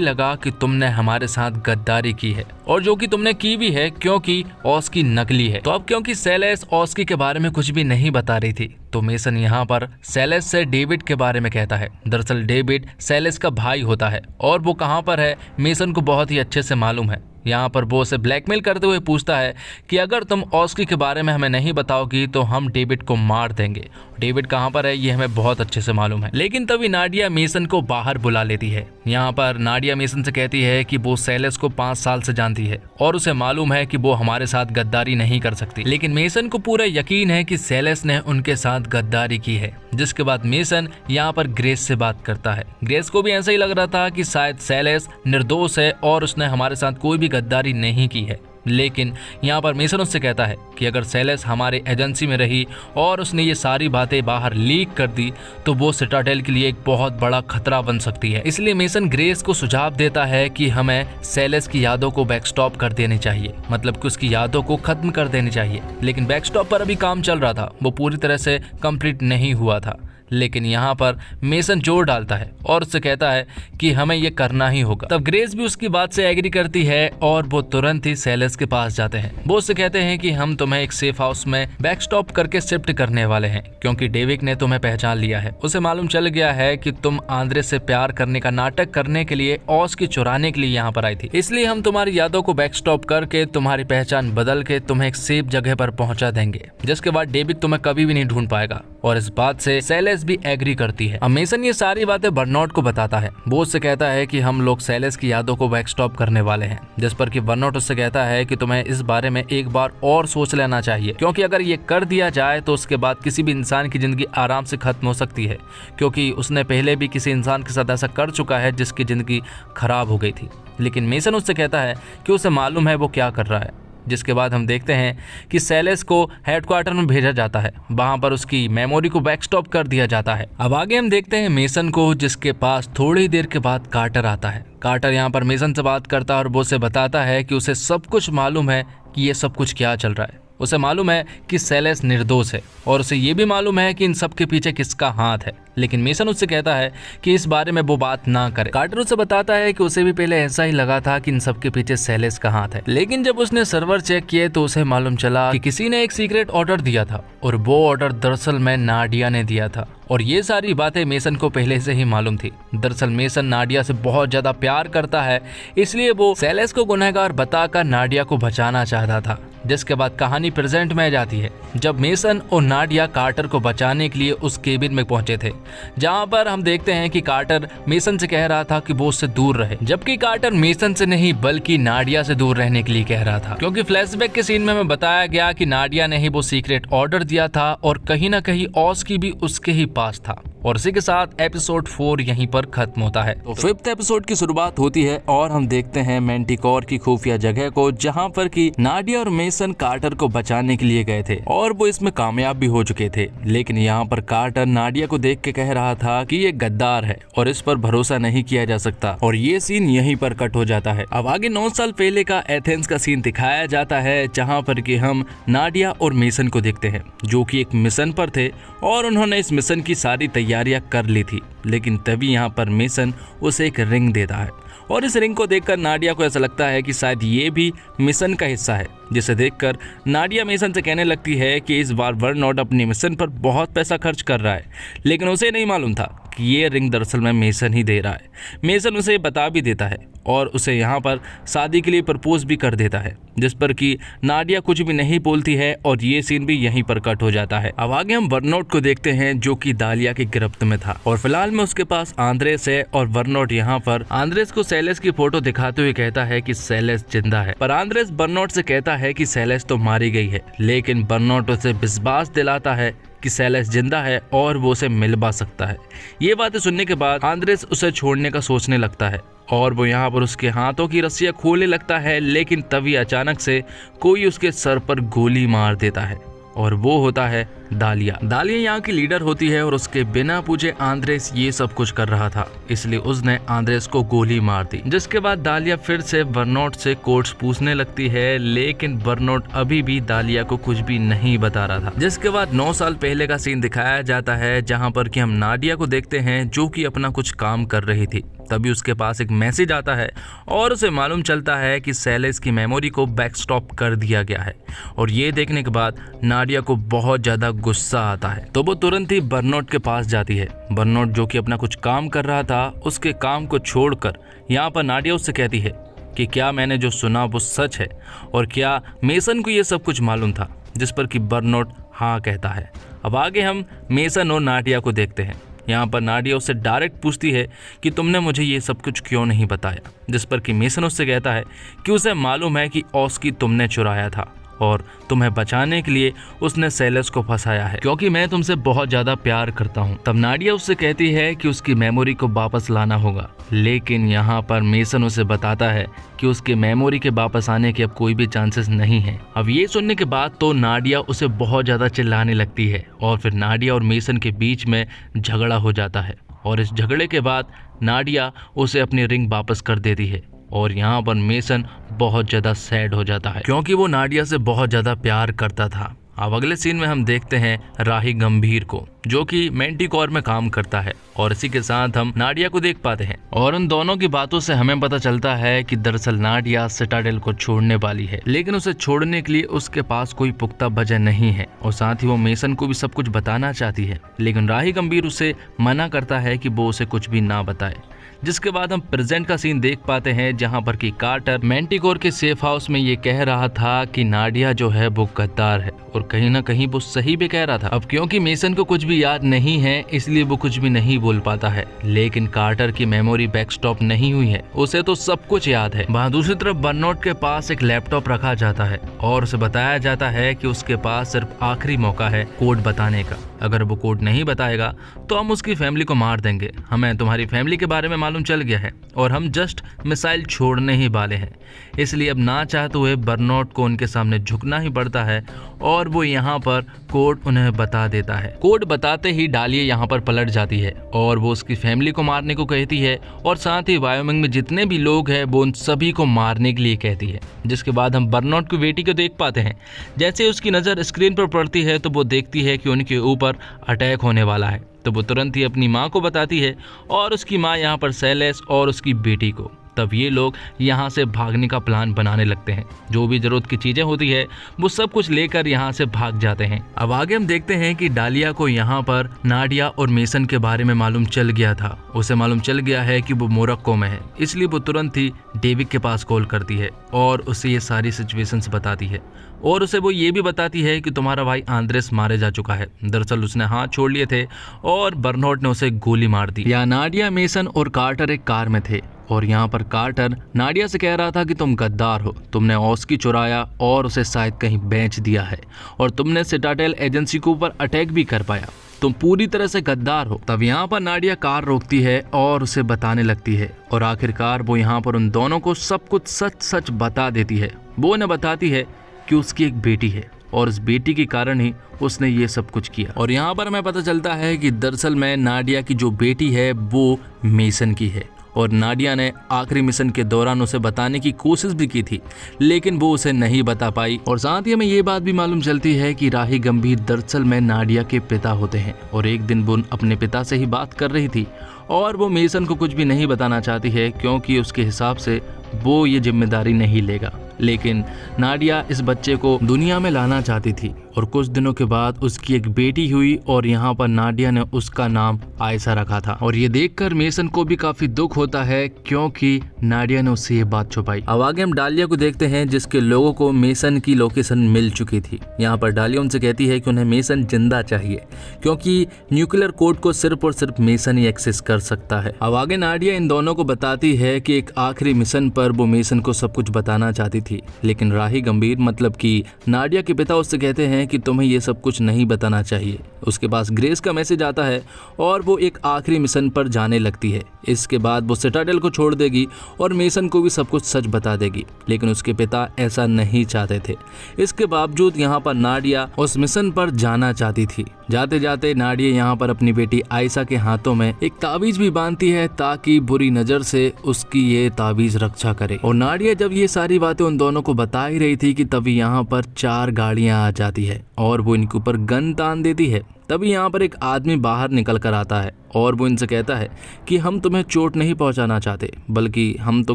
S1: लगा कि तुमने हमारे साथ गद्दारी की है, और जो कि तुमने की भी है क्योंकि ऑस्की नकली है। तो अब क्योंकि सेलेस ऑस्की के बारे में कुछ भी नहीं बता रही थी, तो मेसन यहाँ पर सेलेस से डेविड के बारे में कहता है। दरअसल डेविड सेलेस का भाई होता है और वो कहाँ पर है मेसन को बहुत ही अच्छे से मालूम है। यहाँ पर वो उसे ब्लैकमेल करते हुए पूछता है कि अगर तुम ऑस्की के बारे में हमें नहीं बताओगी तो हम डेविड को मार देंगे। डेविड कहाँ पर है ये हमें बहुत अच्छे से मालूम है। लेकिन तभी नाडिया मेसन को बाहर बुला लेती है। यहाँ पर नाडिया मेसन से कहती है कि वो सेलेस को 5 साल से जानती है और उसे मालूम है कि वो हमारे साथ गद्दारी नहीं कर सकती। लेकिन मेसन को पूरा यकीन है कि सेलेस ने उनके साथ गद्दारी की है। जिसके बाद मेसन यहाँ पर ग्रेस से बात करता है। ग्रेस को भी ऐसा ही लग रहा था कि शायद सेलेस निर्दोष है और उसने हमारे साथ कोई भी गद्दारी नहीं की है। लेकिन यहाँ पर मेसन उससे कहता है कि अगर सेलेस हमारे एजेंसी में रही और उसने ये सारी बातें बाहर लीक कर दी तो वो सिटाडेल के लिए एक बहुत बड़ा खतरा बन सकती है। इसलिए मेसन ग्रेस को सुझाव देता है कि हमें सेलेस की यादों को बैकस्टॉप कर देनी चाहिए, मतलब कि उसकी यादों को खत्म कर देनी चाहिए। लेकिन बैकस्टॉप पर अभी काम चल रहा था, वो पूरी तरह से कंप्लीट नहीं हुआ था। लेकिन यहाँ पर मेसन जोर डालता है और उससे कहता है कि हमें ये करना ही होगा। तब ग्रेस भी उसकी बात से एग्री करती है और वो तुरंत ही सेलेस के पास जाते हैं। वो उससे कहते हैं कि हम तुम्हें एक सेफ हाउस में बैकस्टॉप करके शिफ्ट करने वाले हैं, क्योंकि डेविड ने तुम्हें पहचान लिया है। उसे मालूम चल गया है कि तुम आंद्रेस से प्यार करने का नाटक करने के लिए ऑस्की चुराने के लिए यहाँ पर आई थी, इसलिए हम तुम्हारी यादों को बैकस्टॉप करके तुम्हारी पहचान बदल के तुम्हें एक सेफ जगह पर पहुंचा देंगे, जिसके बाद डेविड तुम्हें कभी भी नहीं ढूंढ पाएगा। और इस बात से सेलेस भी एग्री करती है। अब मेसन ये सारी बातें बर्नॉट को बताता है। वो उससे कहता है कि हम लोग सेलेस की यादों को बैकस्टॉप करने वाले हैं, जिस पर कि बर्नॉट उससे कहता है कि तुम्हें इस बारे में एक बार और सोच लेना चाहिए, क्योंकि अगर ये कर दिया जाए तो उसके बाद किसी भी इंसान की जिंदगी आराम से खत्म हो सकती है, क्योंकि उसने पहले भी किसी इंसान के साथ ऐसा कर चुका है जिसकी जिंदगी खराब हो गई थी। लेकिन मेसन उससे कहता है कि उसे मालूम है वो क्या कर रहा है। जिसके बाद हम देखते हैं कि सेलेस को हेडक्वार्टर में भेजा जाता है। वहां पर उसकी मेमोरी को बैकस्टॉप कर दिया जाता है। अब आगे हम देखते हैं मेसन को, जिसके पास थोड़ी देर के बाद कार्टर आता है। कार्टर यहाँ पर मेसन से बात करता है और वो उसे बताता है कि उसे सब कुछ मालूम है कि ये सब कुछ क्या चल रहा है। उसे मालूम है कि सेलेस निर्दोष है और उसे ये भी मालूम है कि इन सब के पीछे किसका हाथ है। लेकिन मेसन उससे कहता है कि इस बारे में वो बात ना करे। कार्टर उसे बताता है कि उसे भी पहले ऐसा ही लगा था कि इन सब के पीछे सेलेस का हाथ है, लेकिन जब उसने सर्वर चेक किए तो उसे मालूम चला कि किसी ने एक सीक्रेट ऑर्डर दिया था और वो ऑर्डर दरअसल में नाडिया ने दिया था। और ये सारी बातें मेसन को पहले से ही मालूम थी। दरअसल मेसन नाडिया से बहुत ज्यादा प्यार करता है, इसलिए वो सेलेस को गुनहगार बताकर नाडिया को बचाना चाहता था। जिसके बाद कहानी प्रेजेंट में जाती है, जब मेसन और नाडिया कार्टर को बचाने के लिए उस केबिन में पहुंचे थे, जहां पर हम देखते हैं कि कार्टर मेसन से कह रहा था कि वो उससे दूर रहे, जबकि कार्टर मेसन से नहीं बल्कि नाडिया से दूर रहने के लिए कह रहा था, क्योंकि फ्लैशबैक के सीन में हमें बताया गया कि नाडिया ने ही वो सीक्रेट ऑर्डर दिया था और कहीं ना कहीं ऑस्की भी उसके ही पास था। और इसी के साथ एपिसोड 4 यहीं पर खत्म होता है। तो 5th एपिसोड की शुरुआत होती है और हम देखते हैं मैंटिकोर की खुफिया जगह को, जहां पर कि नाडिया और मेसन कार्टर को बचाने के लिए गए थे और वो इसमें कामयाब भी हो चुके थे। लेकिन यहाँ पर कार्टर नाडिया को देख के कह रहा था कि ये गद्दार है और इस पर भरोसा नहीं किया जा सकता, और ये सीन यहीं पर कट हो जाता है। अब आगे 9 साल पहले का एथेंस का सीन दिखाया जाता है, जहाँ पर कि हम नाडिया और मेसन को देखते हैं, जो कि एक मिशन पर थे और उन्होंने इस मिशन की सारी तैयारियां कर ली थी। लेकिन तभी यहाँ पर मेसन उसे एक रिंग देता है और इस रिंग को देखकर नाडिया को ऐसा लगता है कि शायद ये भी मिशन का हिस्सा है, जिसे देखकर नाडिया मेसन से कहने लगती है कि इस बार बर्नॉट अपनी मिशन पर बहुत पैसा खर्च कर रहा है, लेकिन उसे नहीं मालूम था कि ये रिंग दरअसल में मेसन ही दे रहा है। मेसन उसे बता भी देता है और उसे यहाँ पर शादी के लिए प्रपोज भी कर देता है, जिस पर कि नाडिया कुछ भी नहीं बोलती है और ये सीन भी यहीं पर कट हो जाता है। अब आगे हम बर्नॉट को देखते हैं जो कि दालिया की गिरफ्त में था और फिलहाल में उसके पास आंद्रेस है और बर्नॉट यहाँ पर आंद्रेस को सेलेस की फोटो दिखाते हुए कहता है कि सेलेस जिंदा है, पर आंद्रेस बर्नॉट से कहता है कि सेलेस तो मारी गई है, लेकिन बर्नॉट उसे विश्वास दिलाता है कि सेलेस जिंदा है और वो उसे मिलवा सकता है। ये बातें सुनने के बाद आंद्रेस उसे छोड़ने का सोचने लगता है और वो यहाँ पर उसके हाथों की रस्सियां खोलने लगता है, लेकिन तभी अचानक से कोई उसके सर पर गोली मार देता है और वो होता है दालिया। दालिया यहाँ की लीडर होती है और उसके बिना पूछे आंद्रेस ये सब कुछ कर रहा था, इसलिए उसने आंद्रेस को गोली मार दी। जिसके बाद दालिया फिर से बर्नॉट से कोड्स पूछने लगती है, लेकिन बर्नॉट अभी भी दालिया को कुछ भी नहीं बता रहा था। जिसके बाद 9 साल पहले का सीन दिखाया जाता है, जहाँ पर कि हम नाडिया को देखते हैं जो कि अपना कुछ काम कर रही थी। तभी उसके पास एक मैसेज आता है और उसे मालूम चलता है कि सेलेस की मेमोरी को बैकस्टॉप कर दिया गया है और ये देखने के बाद नाडिया को बहुत ज्यादा गुस्सा आता है, तो वो तुरंत ही बर्नॉट के पास जाती है। बर्नॉट जो कि अपना कुछ काम कर रहा था, उसके काम को छोड़कर यहाँ पर नाडिया उससे कहती है कि क्या मैंने जो सुना वो सच है और क्या मेसन को ये सब कुछ मालूम था, जिस पर कि बर्नॉट हाँ कहता है। अब आगे हम मेसन और नाडिया को देखते हैं। यहाँ पर नाडिया उससे डायरेक्ट पूछती है कि तुमने मुझे ये सब कुछ क्यों नहीं बताया, जिस पर कि मेसन उससे कहता है कि उसे मालूम है कि ऑस्की तुमने चुराया था और तुम्हें बचाने के लिए उसने सेलेस को फंसाया है, क्योंकि मैं तुमसे बहुत ज्यादा प्यार करता हूँ। तब नाडिया उससे कहती है कि उसकी मेमोरी को वापस लाना होगा, लेकिन यहाँ पर मेसन उसे बताता है कि उसके मेमोरी के वापस आने के अब कोई भी चांसेस नहीं है। अब ये सुनने के बाद तो नाडिया उसे बहुत ज्यादा चिल्लाने लगती है और फिर नाडिया और मेसन के बीच में झगड़ा हो जाता है और इस झगड़े के बाद नाडिया उसे अपनी रिंग वापस कर देती है और यहाँ पर मेसन बहुत ज़्यादा सैड हो जाता है, क्योंकि वो नाडिया से बहुत ज़्यादा प्यार करता था। अब अगले सीन में हम देखते हैं राही गंभीर को, जो कि मेंटिकोर में काम करता है और इसी के साथ हम नाडिया को देख पाते हैं और उन दोनों की बातों से हमें पता चलता है कि दरअसल नाडिया सिटाडेल को छोड़ने वाली है, लेकिन उसे छोड़ने के लिए उसके पास कोई पुख्ता वजह नहीं है और साथ ही वो मेसन को भी सब कुछ बताना चाहती है, लेकिन राही गंभीर उसे मना करता है कि वो उसे कुछ भी ना बताए। जिसके बाद हम प्रेजेंट का सीन देख पाते हैं, जहां पर कि कार्टर मेंटिकोर के सेफ हाउस में ये कह रहा था कि नाडिया जो है वो गद्दार है और कहीं ना कहीं वो सही भी कह रहा था। अब क्योंकि मेसन को कुछ भी याद नहीं है इसलिए वो कुछ भी नहीं बोल पाता है, लेकिन कार्टर की मेमोरी बैकस्टॉप नहीं हुई है, उसे तो सब कुछ याद है। वहाँ दूसरी तरफ बर्नॉट के पास एक लैपटॉप रखा जाता है और उसे बताया जाता है कि उसके पास सिर्फ आखिरी मौका है कोड बताने का। अगर वो कोड नहीं बताएगा तो हम उसकी फैमिली को मार देंगे। हमें तुम्हारी फैमिली के बारे में मालूम चल गया है और हम जस्ट मिसाइल छोड़ने ही वाले हैं, इसलिए अब ना चाहते हुए बर्नॉट को उनके सामने झुकना ही पड़ता है और वो यहाँ पर कोड उन्हें बता देता है। कोड बताते ही डालिया यहाँ पर पलट जाती है और वो उसकी फैमिली को मारने को कहती है और साथ ही वायोमिंग में जितने भी लोग हैं वो उन सभी को मारने के लिए कहती है। जिसके बाद हम बर्नॉट की बेटी को देख पाते हैं। जैसे उसकी नज़र स्क्रीन पर पड़ती है तो वो देखती है कि उनके ऊपर अटैक होने वाला है, तो वो तुरंत ही अपनी माँ को बताती है और उसकी माँ यहाँ पर सेलेस और उसकी बेटी को। तब ये लोग यहाँ से भागने का प्लान बनाने लगते हैं। जो भी जरूरत की चीजें होती है वो सब कुछ लेकर यहाँ से भाग जाते हैं। अब आगे हम देखते हैं कि डालिया को यहाँ पर नाडिया और मेसन के बारे में मालूम चल गया था। उसे मालूम चल गया है कि वो मोरक्को में है, इसलिए वो तुरंत ही डेविड के पास कॉल करती है और उसे ये सारी सिचुएशंस बताती है और उसे वो ये भी बताती है कि तुम्हारा भाई आंद्रेस मारे जा चुका है। दरअसल उसने हाथ छोड़ लिए थे और बर्नॉट ने उसे गोली मार दी। या नाडिया, मेसन और कार्टर एक कार में थे और यहाँ पर कार्टर नाडिया से कह रहा था कि तुम गद्दार हो, तुमने ऑस्की चुराया और उसे शायद कहीं बेच दिया है और तुमने सिटाडेल एजेंसी के ऊपर अटैक भी कर पाया, तुम पूरी तरह से गद्दार हो। तब यहाँ पर नाडिया कार रोकती है और उसे बताने लगती है और आखिरकार वो यहाँ पर उन दोनों को सब कुछ सच सच बता देती है। वो उन्हें बताती है कि उसकी एक बेटी है और उस बेटी के कारण ही उसने ये सब कुछ किया। और यहाँ पर हमें पता चलता है कि दरअसल में नाडिया की जो बेटी है वो मेसन की है और नाडिया ने आखिरी मिशन के दौरान उसे बताने की कोशिश भी की थी, लेकिन वो उसे नहीं बता पाई। और साथ ही हमें ये बात भी मालूम चलती है कि राही गंभीर दरअसल में नाडिया के पिता होते हैं और एक दिन वो अपने पिता से ही बात कर रही थी और वो मेसन को कुछ भी नहीं बताना चाहती है क्योंकि उसके हिसाब से वो ये जिम्मेदारी नहीं लेगा। लेकिन नाडिया इस बच्चे को दुनिया में लाना चाहती थी और कुछ दिनों के बाद उसकी एक बेटी हुई और यहाँ पर नाडिया ने उसका नाम आयशा रखा था। और ये देखकर मेसन को भी काफी दुख होता है क्योंकि नाडिया ने उससे ये बात छुपाई। अब आगे हम डालिया को देखते हैं जिसके लोगों को मेसन की लोकेशन मिल चुकी थी। यहाँ पर डालिया उनसे कहती है कि उन्हें मेसन जिंदा चाहिए क्योंकि न्यूक्लियर कोड को सिर्फ और सिर्फ मेसन ही एक्सेस कर सकता है। अब आगे नाडिया इन दोनों को बताती है कि एक आखिरी मिशन पर वो मेसन को सब कुछ बताना चाहती थी, लेकिन राही गंभीर मतलब कि नाडिया के पिता उससे कहते हैं कि तुम्हें ये सब कुछ नहीं बताना चाहिए। उसके पास ग्रेस का मैसेज आता है और वो एक आखिरी मिशन पर जाने लगती है। इसके बाद वो सिटाडेल को छोड़ देगी और मेसन को भी सब कुछ सच बता देगी, लेकिन उसके पिता ऐसा नहीं चाहते थे। इसके बावजूद यहाँ पर नाडिया उस मिशन पर जाना चाहती थी। जाते जाते नाडिया यहाँ पर अपनी बेटी आयशा के हाथों में एक ताबीज भी बांधती है ताकि बुरी नजर से उसकी ये ताबीज रक्षा करे। और नाडिया जब ये सारी बातें उन दोनों को बता ही रही थी कि तभी यहाँ पर 4 गाड़ियां आ जाती है और वो इनके ऊपर गन तान देती है। तभी यहाँ पर एक आदमी बाहर निकल कर आता है और वो इनसे कहता है कि हम तुम्हें चोट नहीं पहुंचाना चाहते, बल्कि हम तो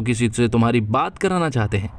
S1: किसी से तुम्हारी बात कराना चाहते हैं।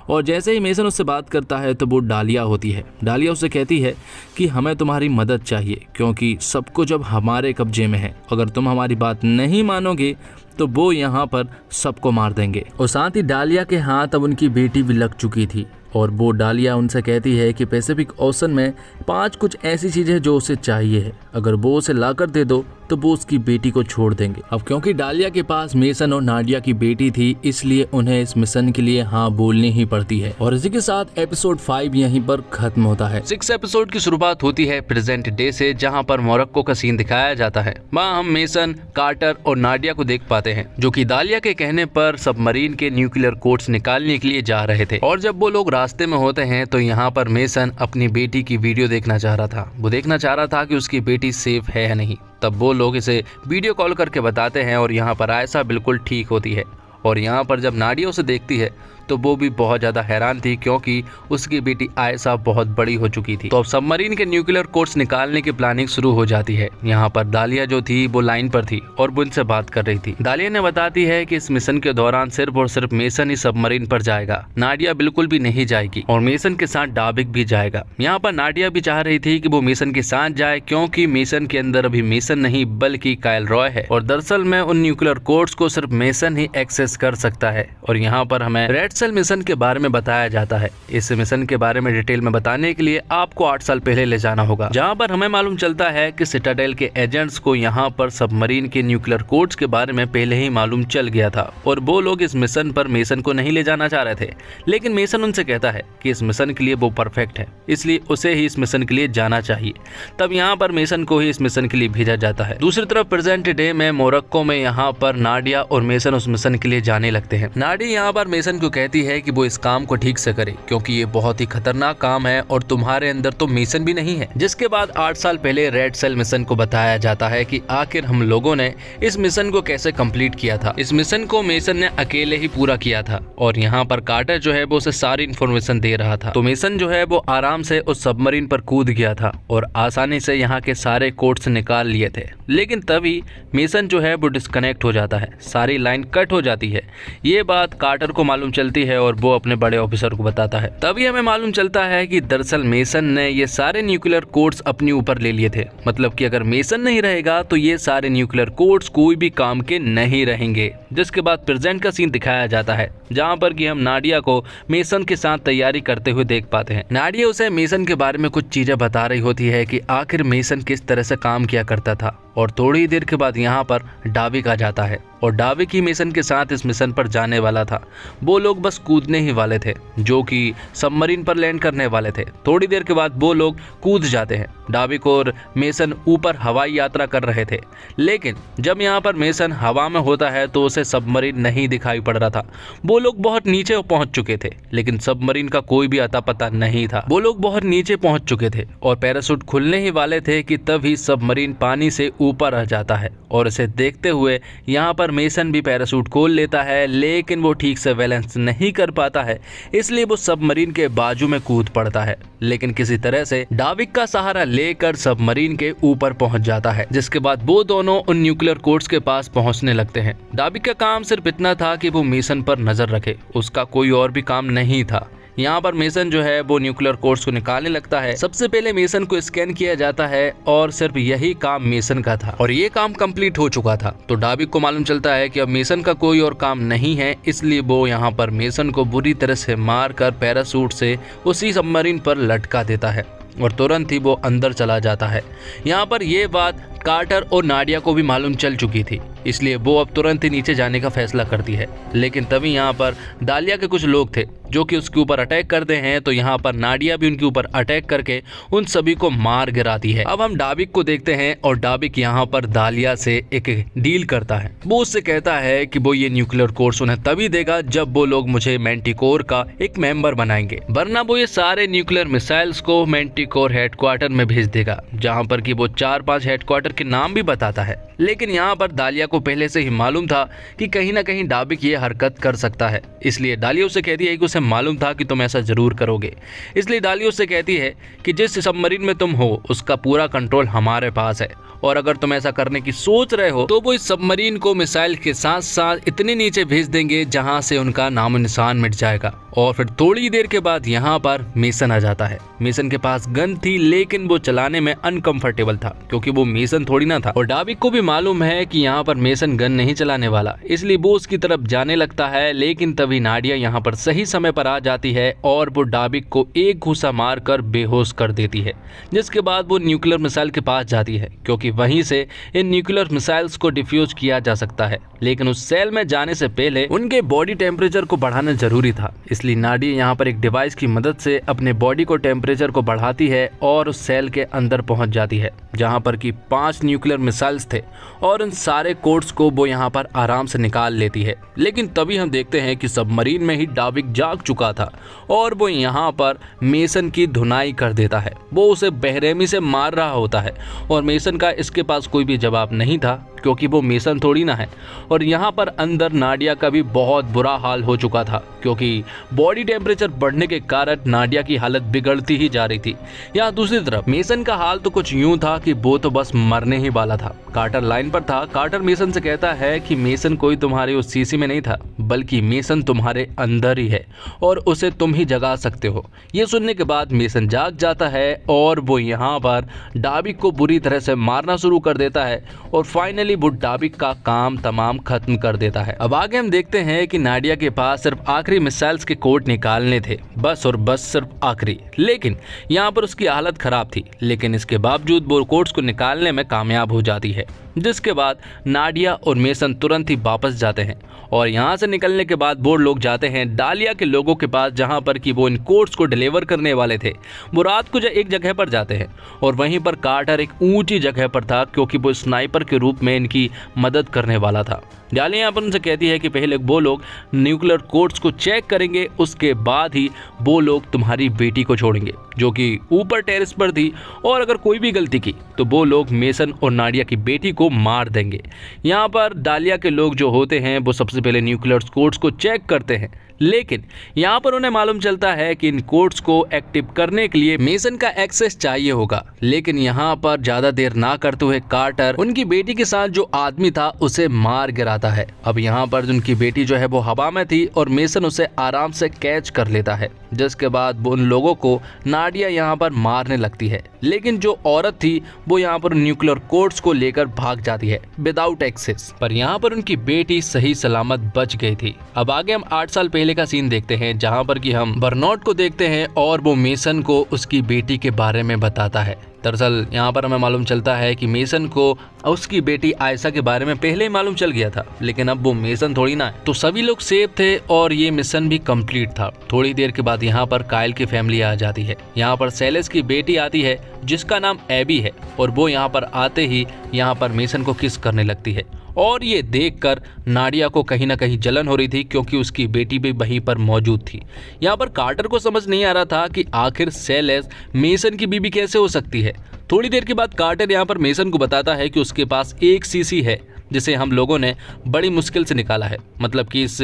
S1: और जैसे ही मेसन उससे बात करता है तो वो डालिया होती है। डालिया उससे कहती है कि हमें तुम्हारी मदद चाहिए क्योंकि सब कुछ अब हमारे कब्जे में है। अगर तुम हमारी बात नहीं मानोगे तो वो यहाँ पर सबको मार देंगे। और साथ ही डालिया के हाथ अब उनकी बेटी भी लग चुकी थी और वो डालिया उनसे कहती है कि पैसिफिक ओशन में 5 कुछ ऐसी चीजें जो उसे चाहिए है, अगर वो उसे लाकर दे दो तो वो उसकी बेटी को छोड़ देंगे। अब क्योंकि डालिया के पास मेसन और नाडिया की बेटी थी इसलिए उन्हें इस मिशन के लिए हाँ बोलनी ही पड़ती है। और इसी के साथ एपिसोड 5 यहीं पर खत्म होता है। 6 एपिसोड की शुरुआत होती है प्रेजेंट डे से, जहाँ पर मोरक्को का सीन दिखाया जाता है। वहाँ हम मेसन, कार्टर और नाडिया को देख पाते हैं जो कि डालिया के कहने पर सबमरीन के न्यूक्लियर कोड्स निकालने के लिए जा रहे थे। और जब वो लोग रास्ते में होते हैं तो यहाँ पर मेसन अपनी बेटी की वीडियो देखना चाह रहा था। वो देखना चाह रहा था कि उसकी बेटी सेफ है या नहीं। तब वो लोग इसे वीडियो कॉल करके बताते हैं और यहाँ पर आयशा बिल्कुल ठीक होती है। और यहाँ पर जब नाडिया उसे देखती है तो वो भी बहुत ज़्यादा हैरान थी क्योंकि उसकी बेटी आयशा बहुत बड़ी हो चुकी थी। तो अब सबमरीन के न्यूक्लियर कोड्स निकालने की प्लानिंग शुरू हो जाती है। यहाँ पर डालिया जो थी वो लाइन पर थी और वो उनसे बात कर रही थी। डालिया ने बताती है कि इस मिशन के दौरान सिर्फ और सिर्फ मेसन ही सबमरीन पर जाएगा, नाडिया बिल्कुल भी नहीं जाएगी और मेसन के साथ डाविक भी जाएगा। यहाँ पर नाडिया भी चाह रही थी कि वो मेसन के साथ जाए क्योंकि मेसन के अंदर अभी मेसन नहीं बल्कि कायल रॉय है और दरअसल में उन न्यूक्लियर कोड्स को सिर्फ मेसन ही एक्सेस कर सकता है। और यहाँ पर हमें रेड सेल मिशन के बारे में बताया जाता है। इस मिशन के बारे में डिटेल में बताने के लिए आपको 8 साल पहले ले जाना होगा, जहां पर हमें मालूम चलता है कि सिटाडेल के एजेंट्स को यहां पर सबमरीन के न्यूक्लियर कोड्स के बारे में पहले ही मालूम चल गया था और वो लोग इस मिशन पर मेसन को नहीं ले जाना चाह रहे थे। लेकिन मेसन उनसे कहता है कि इस मिशन के लिए वो परफेक्ट है, इसलिए उसे ही इस मिशन के लिए जाना चाहिए। तब यहाँ पर मेसन को ही इस मिशन के लिए भेजा जाता है। दूसरी तरफ प्रेजेंट डे में मोरक्को में यहाँ पर नाडिया और मेसन उस मिशन के लिए जाने लगते हैं। नाडिया यहाँ पर मेसन को कहती है कि वो इस काम को ठीक से करे क्योंकि ये बहुत ही खतरनाक काम है और तुम्हारे अंदर तो मेसन भी नहीं है। जिसके बाद 8 साल पहले रेड सेल मिशन को बताया जाता है कि आखिर हम लोगों ने इस मिशन को कैसे कंप्लीट किया था। इस मिशन को मेसन ने अकेले ही पूरा किया था और यहाँ पर कार्टर जो है वो उसे सारी इन्फॉर्मेशन दे रहा था। तो मेसन जो है वो आराम से उस सबमरीन पर कूद गया था और आसानी से यहाँ के सारे कोड्स निकाल लिए थे। लेकिन तभी मेसन जो है वो डिस्कनेक्ट हो जाता है, सारी लाइन कट हो जाती है। ये बात कार्टर को मालूम चलती है और वो अपने बड़े ऑफिसर को बताता है। तभी हमें मालूम चलता है कि दरअसल मेसन ने ये सारे न्यूक्लियर कोड्स अपने ऊपर ले लिए थे। मतलब कि अगर मेसन नहीं रहेगा तो ये सारे न्यूक्लियर कोड्स कोई भी काम के नहीं रहेंगे। जिसके बाद प्रेजेंट का सीन दिखाया जाता है जहाँ पर कि हम नाडिया को मेसन के साथ तैयारी करते हुए देख पाते हैं। नाडिया उसे मेसन के बारे में कुछ चीजें बता रही होती है कि आखिर मेसन किस तरह से काम किया करता था। और थोड़ी देर के बाद यहाँ पर डाविक आ जाता है और डाविक ही मेसन के साथ इस मिशन पर जाने वाला था। वो लोग बस कूदने ही वाले थे जो कि सबमरीन पर लैंड करने वाले थे। थोड़ी देर के बाद वो लोग कूद जाते हैं। डाविक और मेसन ऊपर हवाई यात्रा कर रहे थे, लेकिन जब यहाँ पर मेसन हवा में होता है तो उसे सबमरीन नहीं दिखाई पड़ रहा था। वो लोग बहुत नीचे पहुंच चुके थे लेकिन सबमरीन का कोई भी अता पता नहीं था। वो लोग बहुत नीचे पहुंच चुके थे और पैराशूट खुलने ही वाले थे कि तभी सबमरीन पानी से ऊपर आ जाता है और इसे देखते हुए यहाँ पर मेसन भी पैराशूट खोल लेता है, लेकिन वो ठीक से बैलेंस नहीं कर पाता है, इसलिए वो सबमरीन के बाजू में कूद पड़ता है। लेकिन किसी तरह से डाविक का सहारा लेकर सबमरीन के ऊपर पहुंच जाता है, जिसके बाद वो दोनों उन न्यूक्लियर कोड्स के पास पहुंचने लगते हैं। डाविक का काम सिर्फ इतना था कि वो मेसन पर नजर रखे, उसका कोई और भी काम नहीं था। यहाँ पर मेसन जो है वो न्यूक्लियर कोड्स को निकालने लगता है। सबसे पहले मेसन को स्कैन किया जाता है और सिर्फ यही काम मेसन का था और ये काम कंप्लीट हो चुका था। तो डाविक को मालूम चलता है कि अब मेसन का कोई और काम नहीं है, इसलिए वो यहाँ पर मेसन को बुरी तरह से मारकर पैराशूट से उसी सबमरीन पर लटका देता है और तुरंत ही वो अंदर चला जाता है। यहाँ पर ये बात कार्टर और नाडिया को भी मालूम चल चुकी थी, इसलिए वो अब तुरंत ही नीचे जाने का फैसला करती है। लेकिन तभी यहाँ पर डालिया के कुछ लोग थे जो कि उसके ऊपर अटैक करते हैं, तो यहाँ पर नाडिया भी उनके ऊपर अटैक करके उन सभी को मार गिराती है। अब हम डाविक को देखते हैं और डाविक यहाँ पर डालिया से एक डील करता है। वो उससे कहता है कि वो ये न्यूक्लियर कोर्स उन्हें तभी देगा जब वो लोग मुझे मैंटिकोर का एक मेंबर बनाएंगे, वरना वो ये सारे न्यूक्लियर मिसाइल्स को मैंटिकोर हेडक्वार्टर में भेज देगा, जहाँ पर कि वो 4-5 हेडक्वार्टर के नाम भी बताता है। लेकिन यहाँ पर डालिया को पहले से ही मालूम था कि कहीं ना कहीं डाविक ये हरकत कर सकता है, इसलिए डालिया उसे कहती है कि उसे मालूम था कि तुम ऐसा जरूर करोगे। इसलिए डालिया उससे कहती है कि जिस सबमरीन में तुम हो उसका पूरा कंट्रोल हमारे पास है, और अगर तुम ऐसा करने की सोच रहे हो तो वो इस सबमरीन को मिसाइल के साथ साथ इतने नीचे भेज देंगे जहां से उनका नामो निशान मिट जाएगा। और फिर थोड़ी देर के बाद यहाँ पर मेसन आ जाता है। मेसन के पास गन थी, लेकिन वो चलाने में अनकंफर्टेबल था क्योंकि वो मेसन थोड़ी ना था, और डाविक को भी मालूम है कि यहाँ पर मेसन गन नहीं चलाने वाला, इसलिए वो उसकी तरफ जाने लगता है। लेकिन तभी नाडिया यहाँ पर सही समय पर आ जाती है और वो डाविक को एक घूसा मारकर बेहोश कर देती है, जिसके बाद वो न्यूक्लियर मिसाइल के पास जाती है क्योंकि वहीं से इन न्यूक्लियर मिसाइल्स को डिफ्यूज किया जा सकता है। लेकिन उस सेल में जाने से पहले उनके बॉडी टेम्परेचर को बढ़ाना जरूरी था, इसलिए नाडिया यहाँ पर एक डिवाइस की मदद से अपने बॉडी को टेम्परेचर को बढ़ाती है और उस सेल के अंदर पहुंच जाती है जहाँ पर कि 5 न्यूक्लियर मिसाइल्स थे, और उन सारे कोड्स को वो यहाँ पर आराम से निकाल लेती है। लेकिन तभी हम देखते हैं कि सबमरीन में ही डाविक जाग चुका था और वो यहाँ पर मेसन की धुनाई कर देता है। वो उसे बेरहमी से मार रहा होता है और मेसन का इसके पास कोई भी जवाब नहीं था क्योंकि वो मेसन थोड़ी ना है। और यहाँ पर अंदर नाडिया का भी बहुत बुरा हाल हो चुका था क्योंकि बॉडी टेम्परेचर बढ़ने के कारण नाडिया की हालत बिगड़ती ही जा रही थी। यहाँ दूसरी तरफ मेसन का हाल तो कुछ यूं था कि वो तो बस मरने ही वाला था। कार्टर लाइन पर था। कार्टर मेसन से कहता है कि मेसन कोई तुम्हारे उस सीसी में नहीं था, बल्कि मेसन तुम्हारे अंदर ही है और उसे तुम ही जगा सकते हो। ये सुनने के बाद मेसन जाग जाता है और वो यहाँ पर डाविक को बुरी तरह से मारना शुरू कर देता है और फाइनली वो डाविक का काम तमाम खत्म कर देता है। अब आगे हम देखते हैं कि नाडिया के पास सिर्फ आखिरी मिसाइल्स के कोड निकालने थे, बस और बस सिर्फ आखिरी। लेकिन यहाँ पर उसकी हालत खराब थी, लेकिन इसके बावजूद वो कोड्स को निकालने में कामयाब हो जाती है, जिसके बाद नाडिया और मेसन तुरंत ही वापस जाते हैं। और यहाँ से निकलने के बाद वो लोग जाते हैं डालिया के लोगों के पास जहाँ पर कि वो इन कोड्स को डिलीवर करने वाले थे। वो रात को एक जगह पर जाते हैं और वहीं पर कार्टर एक ऊंची जगह पर था क्योंकि वो स्नाइपर के रूप में इनकी मदद करने वाला था। डालिया यहाँ पर उनसे कहती है कि पहले वो लोग न्यूक्लियर कोड्स को चेक करेंगे, उसके बाद ही वो लोग तुम्हारी बेटी को छोड़ेंगे जो कि ऊपर टेरेस पर थी, और अगर कोई भी गलती की तो वो लोग मेसन और नाडिया की बेटी को मार देंगे। यहाँ पर डालिया के लोग जो होते हैं वो सबसे पहले न्यूक्लियर कोड्स को चेक करते हैं, लेकिन यहाँ पर उन्हें मालूम चलता है कि इन कोड्स को एक्टिव करने के लिए मेसन का एक्सेस चाहिए होगा। लेकिन यहाँ पर ज्यादा देर ना करते हुए कार्टर उनकी बेटी के साथ जो आदमी था उसे मार गिराता है। अब यहाँ पर उनकी बेटी जो है वो हवा में थी और मेसन उसे आराम से कैच कर लेता है, जिसके बाद वो उन लोगों को नाडिया यहाँ पर मारने लगती है। लेकिन जो औरत थी वो यहाँ पर न्यूक्लियर कोड्स को लेकर भाग जाती है विदाउट एक्सेस, पर यहाँ पर उनकी बेटी सही सलामत बच गई थी। अब आगे हम 8 साल पहले का सीन देखते हैं जहाँ पर कि हम बर्नॉट को देखते हैं और वो मेसन को उसकी बेटी के बारे में बताता है। दरअसल यहाँ पर हमें मालूम चलता है कि मेसन को उसकी बेटी आयशा के बारे में पहले ही मालूम चल गया था, लेकिन अब वो मेसन थोड़ी ना है। तो सभी लोग सेफ थे और ये मिशन भी कंप्लीट था। थोड़ी देर के बाद यहाँ पर काइल की फैमिली आ जाती है। यहाँ पर सेलेस की बेटी आती है जिसका नाम एबी है, और वो यहाँ पर आते ही यहाँ पर मेसन को किस करने लगती है। और ये देखकर नाडिया को कहीं ना कहीं जलन हो रही थी क्योंकि उसकी बेटी भी वहीं पर मौजूद थी। यहाँ पर कार्टर को समझ नहीं आ रहा था कि आखिर सेलेस मेसन की बीबी कैसे हो सकती है।
S2: थोड़ी देर के बाद कार्टर यहाँ पर मेसन को बताता है कि उसके पास एक सीसी है जिसे हम लोगों ने बड़ी मुश्किल से निकाला है। मतलब कि इस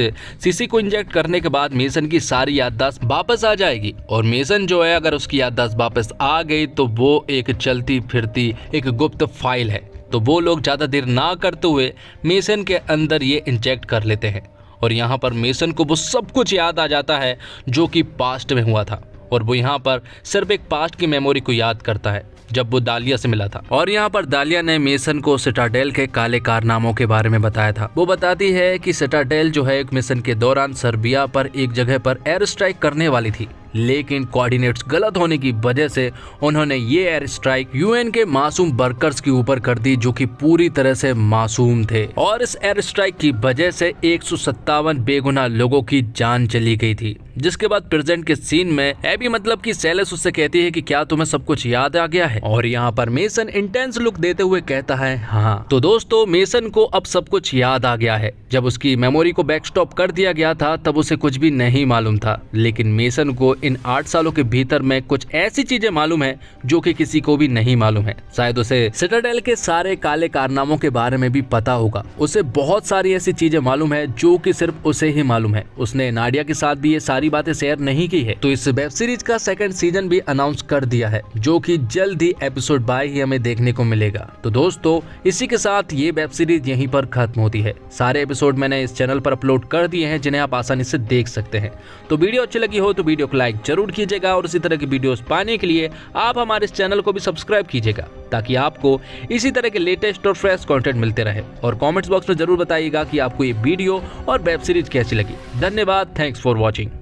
S2: सीसी को इंजेक्ट करने के बाद मेसन की सारी याददाश्त वापस आ जाएगी और मेसन जो है अगर उसकी याददाश्त वापस आ गई तो वो एक चलती फिरती एक गुप्त फाइल है। तो वो लोग ज़्यादा देर ना करते हुए मेसन के अंदर ये इंजेक्ट कर लेते हैं और यहाँ पर मेसन को वो सब कुछ याद आ जाता है जो कि पास्ट में हुआ था और वो यहाँ पर सिर्फ एक पास्ट की मेमोरी को याद करता है जब वो दालिया से मिला था। और यहाँ पर दालिया ने मेसन को सिटाडेल के काले कारनामों के बारे में बताया था। वो बताती है कि सिटाडेल जो है एक मिशन के दौरान सर्बिया पर एक जगह पर एयर स्ट्राइक करने वाली थी, लेकिन कोऑर्डिनेट्स गलत होने की वजह से उन्होंने ये एयर स्ट्राइक यूएन के मासूम वर्कर्स के ऊपर कर दी जो कि पूरी तरह से मासूम थे और इस एयर स्ट्राइक की वजह से 157 बेगुनाह लोगों की जान चली गई थी। जिसके बाद प्रेजेंट के सीन में एबी मतलब कि सेलेस उससे कहती है कि क्या तुम्हें सब कुछ याद आ गया है और यहाँ पर मेसन इंटेंस लुक देते हुए कहता है हाँ। तो दोस्तों मेसन को अब सब कुछ याद आ गया है। जब उसकी मेमोरी को बैकस्टॉप कर दिया गया था तब उसे कुछ भी नहीं मालूम था, लेकिन मेसन को इन 8 सालों के भीतर में कुछ ऐसी चीजें मालूम है जो कि किसी को भी नहीं मालूम है। शायद उसे सिटाडेल के सारे काले कारनामों के बारे में भी पता होगा। उसे बहुत सारी ऐसी चीजें मालूम है जो कि सिर्फ उसे ही मालूम है। उसने नाडिया के साथ भी ये सारी बातें शेयर नहीं की है। तो इस वेब सीरीज का सेकंड सीजन भी अनाउंस कर दिया है जो कि जल्द ही एपिसोड 22 ही हमें देखने को मिलेगा। तो दोस्तों इसी के साथ ये वेब सीरीज यहीं पर खत्म होती है। सारे एपिसोड मैंने इस चैनल पर अपलोड कर दिए हैं जिन्हें आप आसानी से देख सकते हैं। तो वीडियो अच्छी लगी हो तो वीडियो को लाइक जरूर कीजिएगा और इसी तरह की वीडियोस पाने के लिए आप हमारे इस चैनल को भी सब्सक्राइब कीजिएगा ताकि आपको इसी तरह के लेटेस्ट और फ्रेश कंटेंट मिलते रहे। और कमेंट्स बॉक्स में जरूर बताइएगा कि आपको ये वीडियो और वेब सीरीज कैसी लगी। धन्यवाद। Thanks for watching.